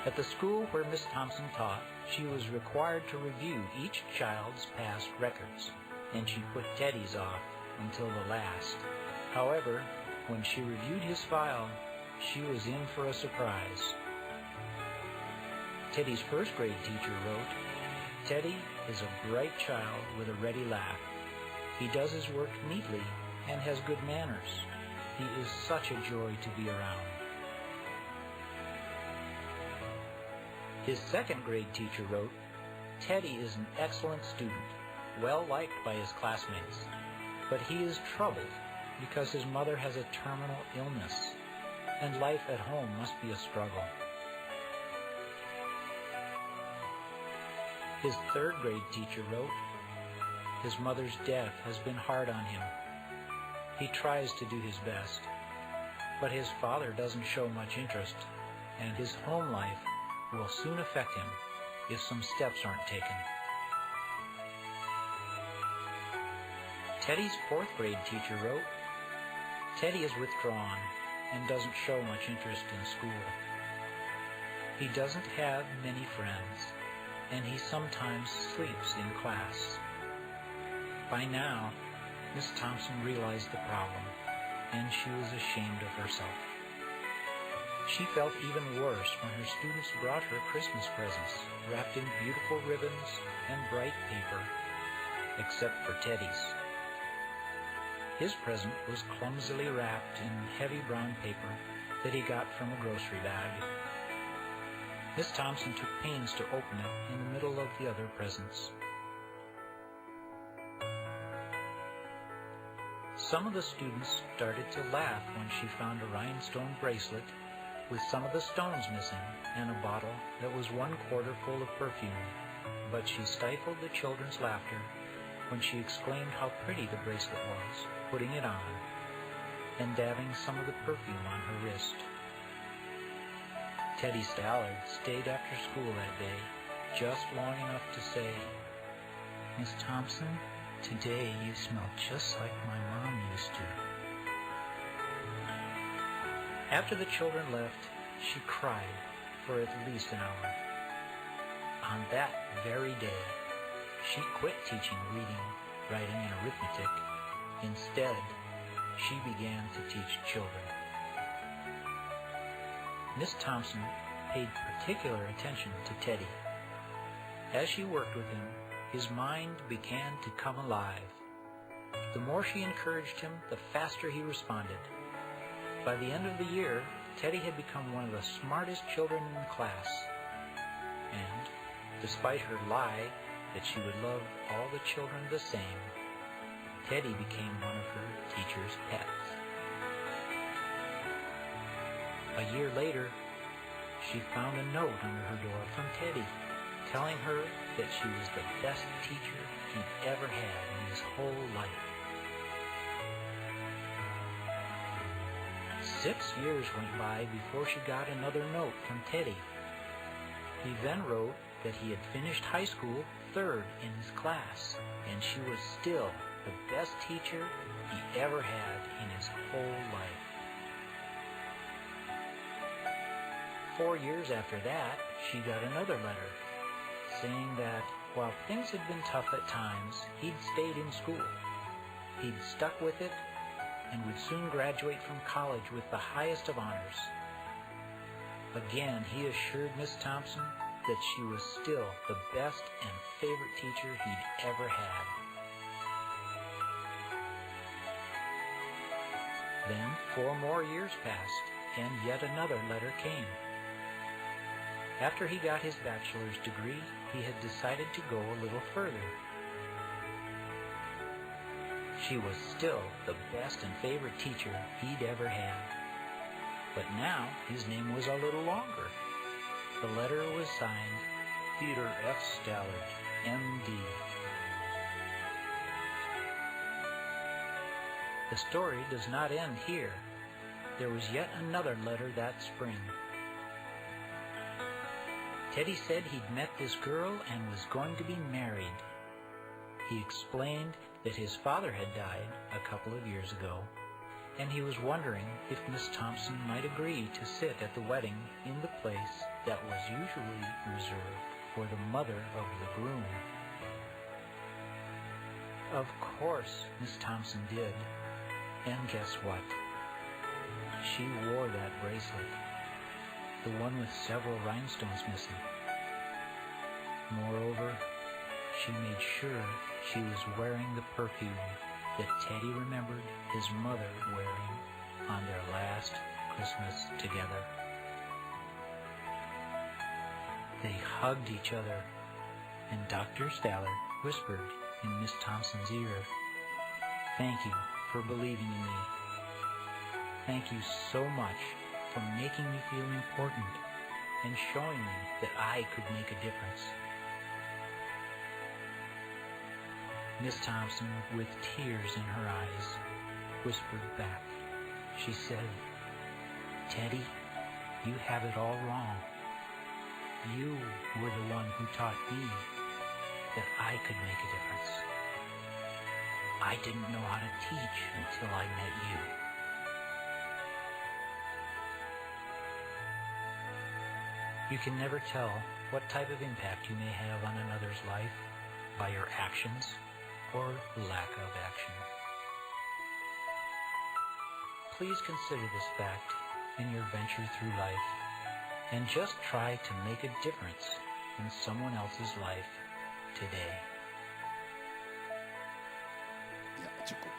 At the school where Miss Thompson taught, she was required to review each child's past records, and she put Teddy's off until the last. However, when she reviewed his file, she was in for a surprise. Teddy's first grade teacher wrote, "Teddy is a bright child with a ready laugh. He does his work neatly and has good manners. He is such a joy to be around." His second grade teacher wrote, "Teddy is an excellent student, well liked by his classmates, but he is troubled because his mother has a terminal illness, and life at home must be a struggle." His third grade teacher wrote, "His mother's death has been hard on him. He tries to do his best, but his father doesn't show much interest, and his home life will soon affect him if some steps aren't taken." Teddy's fourth grade teacher wrote, "Teddy is withdrawn and doesn't show much interest in school. He doesn't have many friends, and he sometimes sleeps in class." By now, Miss Thompson realized the problem, and she was ashamed of herself. She felt even worse when her students brought her Christmas presents, wrapped in beautiful ribbons and bright paper, except for Teddy's. His present was clumsily wrapped in heavy brown paper that he got from a grocery bag. Miss Thompson took pains to open it in the middle of the other presents. Some of the students started to laugh when she found a rhinestone bracelet with some of the stones missing and a bottle that was 1/4 full of perfume, but she stifled the children's laughter when she exclaimed how pretty the bracelet was, putting it on and dabbing some of the perfume on her wrist. Teddy Stallard stayed after school that day, just long enough to say, "Miss Thompson, today you smell just like my mom used to." After the children left, she cried for at least an hour. On that very day, she quit teaching reading, writing, and arithmetic. Instead, she began to teach children. Miss Thompson paid particular attention to Teddy. As she worked with him, his mind began to come alive. The more she encouraged him, the faster he responded. By the end of the year, Teddy had become one of the smartest children in the class. And, despite her lie that she would love all the children the same, Teddy became one of her teacher's pets. A year later, she found a note under her door from Teddy, telling her that she was the best teacher he'd ever had in his whole life. 6 years went by before she got another note from Teddy. He then wrote that he had finished high school 3rd in his class, and she was still the best teacher he ever had in his whole life. 4 years after that, she got another letter saying that while things had been tough at times, he'd stayed in school. He'd stuck with it and would soon graduate from college with the highest of honors. Again, he assured Miss Thompson that she was still the best and favorite teacher he'd ever had. Then 4 more years passed, and yet another letter came. After he got his bachelor's degree, he had decided to go a little further. She was still the best and favorite teacher he'd ever had. But now his name was a little longer. The letter was signed Theodore F. Stallard, M.D. The story does not end here. There was yet another letter that spring. Teddy said he'd met this girl and was going to be married. He explained that his father had died a couple of years ago, and he was wondering if Miss Thompson might agree to sit at the wedding in the place that was usually reserved for the mother of the groom. Of course, Miss Thompson did, and guess what? She wore that bracelet, the one with several rhinestones missing. Moreover, she made sure she was wearing the perfume that Teddy remembered his mother wearing on their last Christmas together. They hugged each other, and Dr. Stallard whispered in Miss Thompson's ear, "Thank you for believing in me. Thank you so much for making me feel important and showing me that I could make a difference." Miss Thompson, with tears in her eyes, whispered back. She said, "Teddy, you have it all wrong. You were the one who taught me that I could make a difference. I didn't know how to teach until I met you." You can never tell what type of impact you may have on another's life by your actions or lack of action. Please consider this fact in your venture through life and just try to make a difference in someone else's life today. Ya, cukup.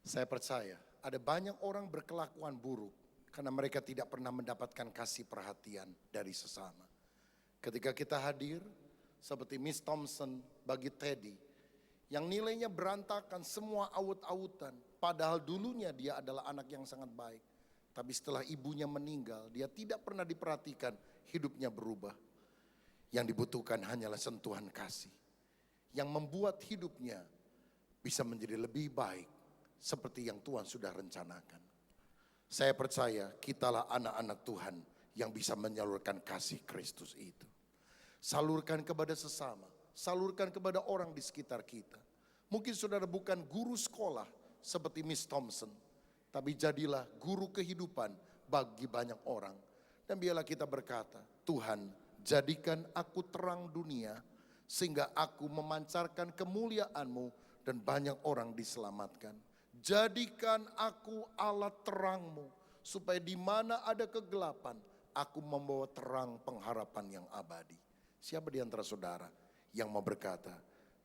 Saya percaya ada banyak orang berkelakuan buruk karena mereka tidak pernah mendapatkan kasih perhatian dari sesama. Ketika kita hadir, seperti Miss Thompson bagi Teddy, yang nilainya berantakan, semua aut-autan. Padahal dulunya dia adalah anak yang sangat baik. Tapi setelah ibunya meninggal, dia tidak pernah diperhatikan, hidupnya berubah. Yang dibutuhkan hanyalah sentuhan kasih, yang membuat hidupnya bisa menjadi lebih baik, seperti yang Tuhan sudah rencanakan. Saya percaya kitalah anak-anak Tuhan yang bisa menyalurkan kasih Kristus itu. Salurkan kepada sesama, salurkan kepada orang di sekitar kita. Mungkin saudara bukan guru sekolah seperti Miss Thompson, tapi jadilah guru kehidupan bagi banyak orang. Dan biarlah kita berkata, "Tuhan, jadikan aku terang dunia, sehingga aku memancarkan kemuliaan-Mu dan banyak orang diselamatkan. Jadikan aku alat terang-Mu, supaya di mana ada kegelapan, aku membawa terang pengharapan yang abadi." Siapa di antara saudara yang mau berkata,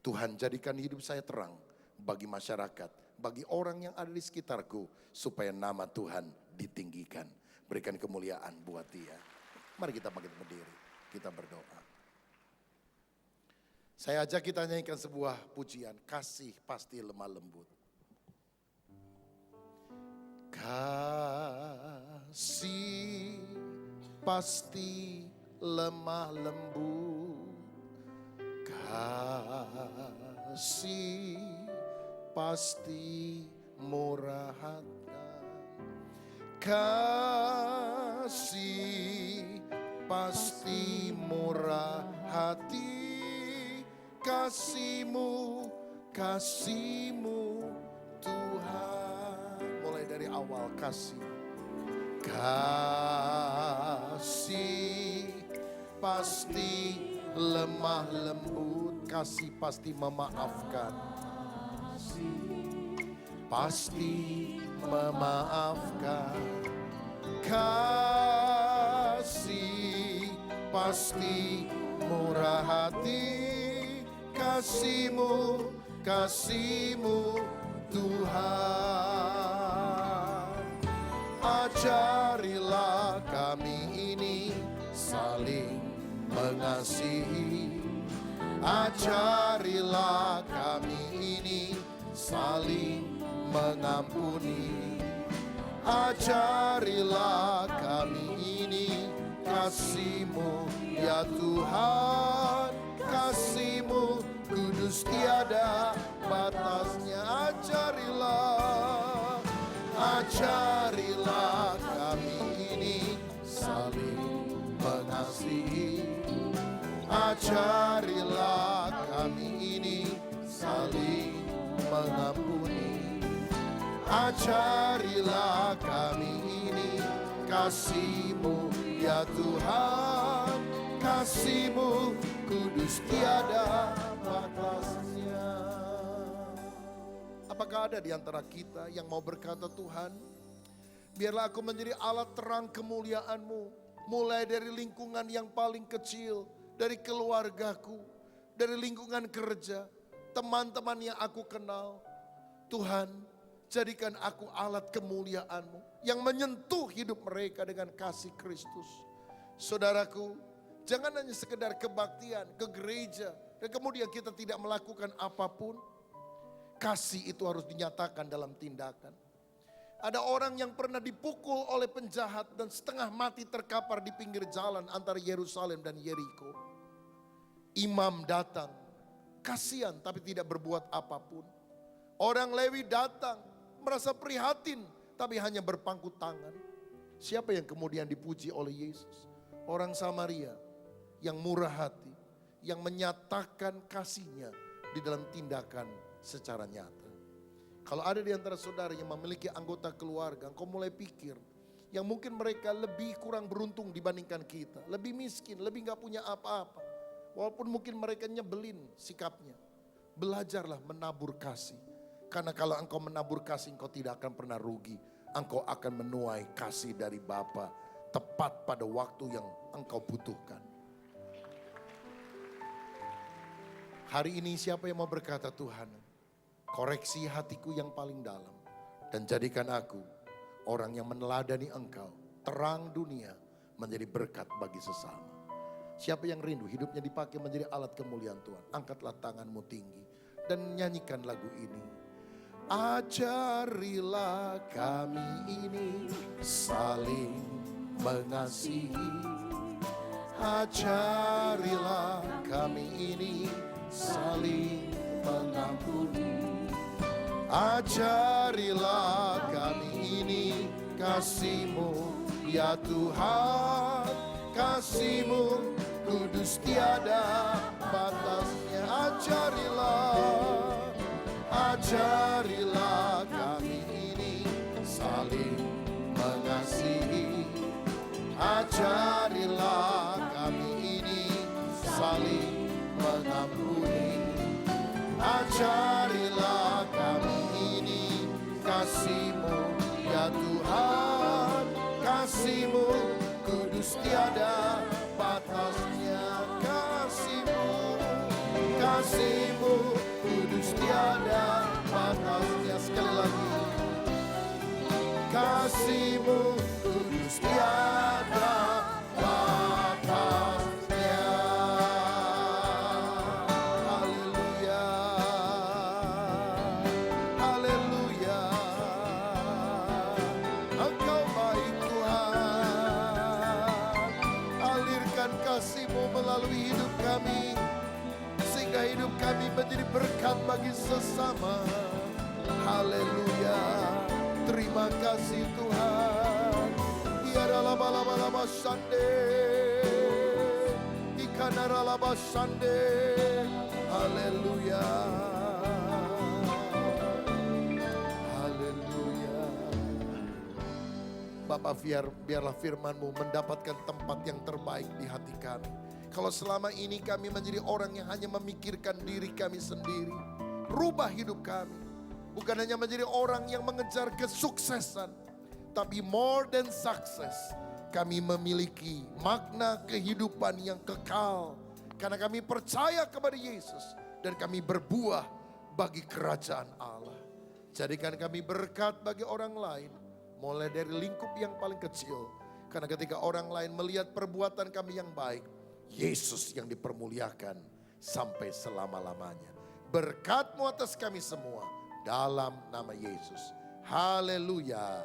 "Tuhan, jadikan hidup saya terang bagi masyarakat, bagi orang yang ada di sekitarku, supaya nama Tuhan ditinggikan." Berikan kemuliaan buat dia. Mari kita bangkit berdiri, kita berdoa. Saya ajak kita nyanyikan sebuah pujian, "Kasih Pasti Lemah Lembut." Kasih pasti lemah lembut, kasih pasti murah hati, kasih pasti murah hati, kasih-Mu, kasih-Mu Tuhan. Mulai dari awal, kasih, kasih pasti pasti lemah lembut. Kasih pasti memaafkan. Pasti memaafkan. Kasih pasti murah hati. Kasih-Mu, kasih-Mu Tuhan. Ajarilah kami ini saling mengasihi. Ajarilah kami ini saling mengampuni. Ajarilah kami ini kasih-Mu ya Tuhan. Kasih-Mu kudus tiada batasnya. Ajarilah kami ini saling mengasihi. Ajarilah kami ini saling mengampuni. Ajarilah kami ini kasih-Mu ya Tuhan. Kasih-Mu kudus tiada batasnya. Apakah ada di antara kita yang mau berkata, Tuhan, biarlah aku menjadi alat terang kemuliaan-Mu. Mulai dari lingkungan yang paling kecil, dari keluargaku, dari lingkungan kerja, teman-teman yang aku kenal. Tuhan, jadikan aku alat kemuliaan-Mu yang menyentuh hidup mereka dengan kasih Kristus. Saudaraku, jangan hanya sekedar kebaktian, ke gereja, dan kemudian kita tidak melakukan apapun. Kasih itu harus dinyatakan dalam tindakan. Ada orang yang pernah dipukul oleh penjahat dan setengah mati terkapar di pinggir jalan antara Yerusalem dan Yeriko. Imam datang, kasihan tapi tidak berbuat apapun. Orang Lewi datang, merasa prihatin tapi hanya berpangku tangan. Siapa yang kemudian dipuji oleh Yesus? Orang Samaria yang murah hati, yang menyatakan kasihnya di dalam tindakan secara nyata. Kalau ada di antara saudara yang memiliki anggota keluarga, engkau mulai pikir yang mungkin mereka lebih kurang beruntung dibandingkan kita, lebih miskin, lebih gak punya apa-apa. Walaupun mungkin mereka nyebelin sikapnya, belajarlah menabur kasih. Karena kalau engkau menabur kasih, engkau tidak akan pernah rugi. Engkau akan menuai kasih dari Bapa tepat pada waktu yang engkau butuhkan. Hari ini siapa yang mau berkata, Tuhan, koreksi hatiku yang paling dalam dan jadikan aku orang yang meneladani Engkau, terang dunia, menjadi berkat bagi sesama. Siapa yang rindu hidupnya dipakai menjadi alat kemuliaan Tuhan, angkatlah tanganmu tinggi dan nyanyikan lagu ini. Ajarilah kami ini saling mengasihi. Ajarilah kami ini saling mengampuni. Ajarilah kami ini kasih-Mu ya Tuhan. Kasih-Mu kudus tiada batasnya. Ajarilah kami ini saling mengasihi. Ajarilah kami ini saling mengampuni. Ajarilah kami ini kasih-Mu ya Tuhan. Kasih-Mu kudus tiada batasnya. Kasih-Mu kudus tiada batasnya. Sekali lagi. Kasih-Mu kudus tiada batasnya. Haleluya. Haleluya. Engkau baik Tuhan. Alirkan kasih-Mu melalui hidup kami, sehingga hidup kami menjadi berkat bagi sesama. Haleluya. Terima kasih Tuhan. Iaralaba sande, ikanaralaba sande. Haleluya. Haleluya. Bapak, biarlah firman-Mu mendapatkan tempat yang terbaik di hati kami. Kalau selama ini kami menjadi orang yang hanya memikirkan diri kami sendiri, rubah hidup kami. Bukan hanya menjadi orang yang mengejar kesuksesan, tapi more than success, kami memiliki makna kehidupan yang kekal. Karena kami percaya kepada Yesus dan kami berbuah bagi kerajaan Allah. Jadikan kami berkat bagi orang lain, mulai dari lingkup yang paling kecil. Karena ketika orang lain melihat perbuatan kami yang baik, Yesus yang dipermuliakan sampai selama-lamanya. Berkat-Mu atas kami semua dalam nama Yesus. Haleluya.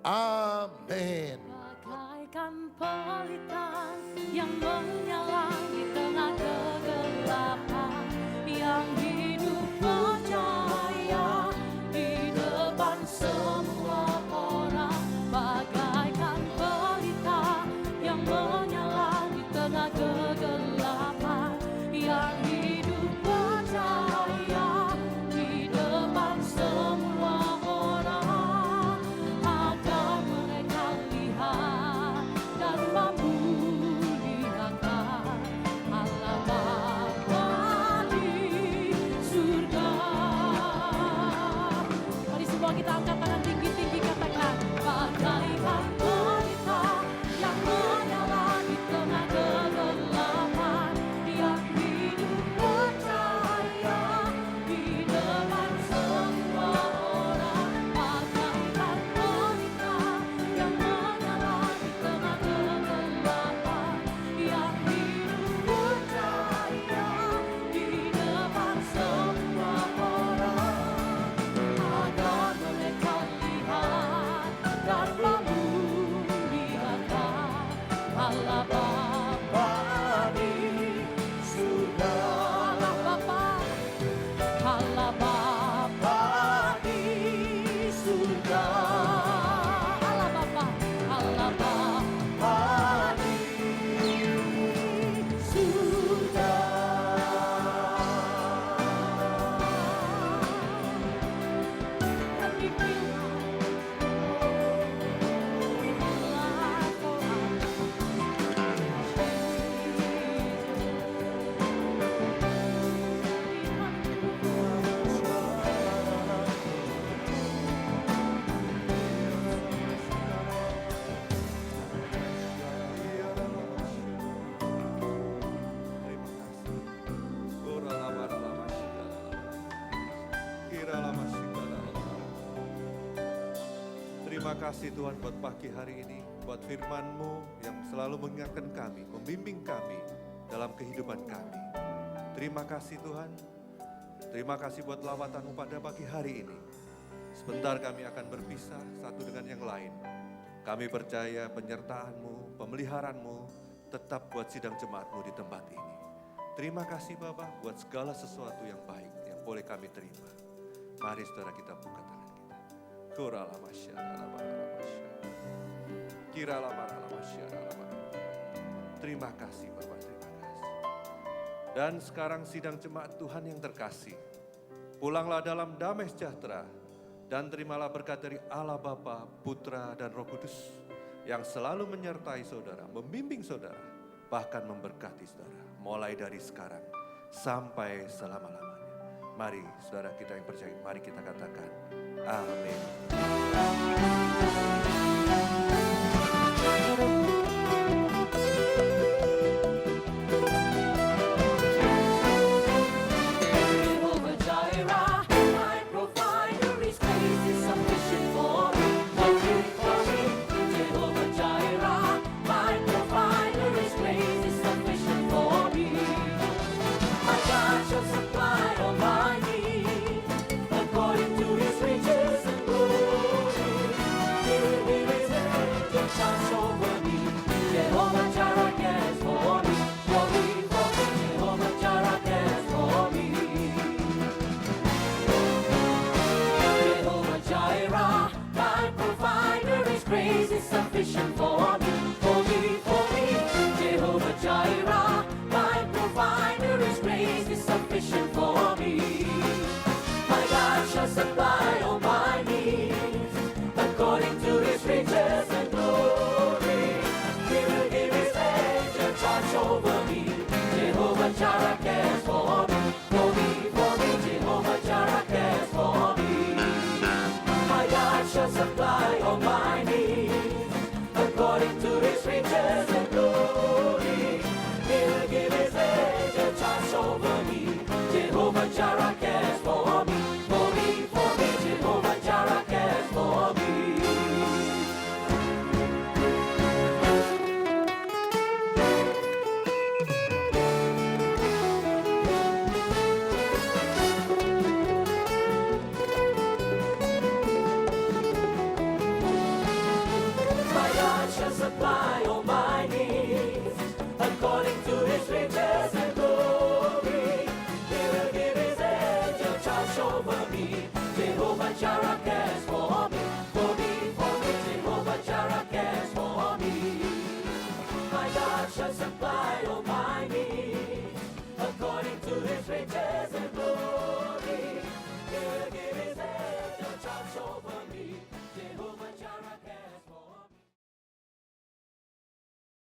Amin. Bagaikan pelita yang menyala di tengah kegelapan, yang hidup percaya di depan semua orang. Bagaikan pelita yang menyala di tengah kegelapan, yang hidup percaya di depan semua orang, agar mereka lihat dan memuliakan Allah Bapa di surga. Mari semua kita angkat tangan tinggi-tinggi, katakan bagaikan pelita yang menyala di tengah kegelapan, yang hidup percaya di depan semua orang. Bagaikan pelita yang menyala di tengah kegelapan, yang hidup percaya di depan semua orang, agar mereka lihat dan memuliakan Allah Bapa di surga. Allah Bapa, Allah Bapa di surga. Allah Bapa, Allah Bapa di surga. Let me feel life for Terima kasih Tuhan buat pagi hari ini, buat firman-Mu yang selalu mengingatkan kami, membimbing kami dalam kehidupan kami. Terima kasih Tuhan, terima kasih buat lawatan-Mu pada pagi hari ini. Sebentar kami akan berpisah satu dengan yang lain. Kami percaya penyertaan-Mu, pemeliharaan-Mu tetap buat sidang jemaat-Mu di tempat ini. Terima kasih Bapa buat segala sesuatu yang baik yang boleh kami terima. Mari saudara kita buka tangan kita. Terima kasih Bapak, terima kasih. Dan sekarang sidang jemaat Tuhan yang terkasih, pulanglah dalam damai sejahtera dan terimalah berkat dari Allah Bapa, Putra dan Roh Kudus yang selalu menyertai saudara, membimbing saudara, bahkan memberkati saudara mulai dari sekarang sampai selama-lamanya. Mari saudara kita yang percaya, mari kita katakan amin. Jehovah Jireh, my provider, His grace is sufficient for me. Jehovah Jireh, my provider, His grace is sufficient for me. My God shall supply all my needs according to His riches and glory. He will be His angel charge over me. Jehovah Jireh cares for me, for me, for me. Jehovah Jireh cares for me. Jehovah Jireh, my provider, His grace is sufficient for me, for me, for me. Jehovah Jireh, my provider, His grace is sufficient for me. My God shall supply all my needs according to His riches and glory. He will give His angel charge over me. according to his riches and glory. He'll give his angel charge over me. Jehovah Jireh cares for me, for me, for me. Jehovah Jireh cares for me. My God shall supply all my needs according to his riches and glory. He will give his angel charge over me. Jehovah Jireh cares for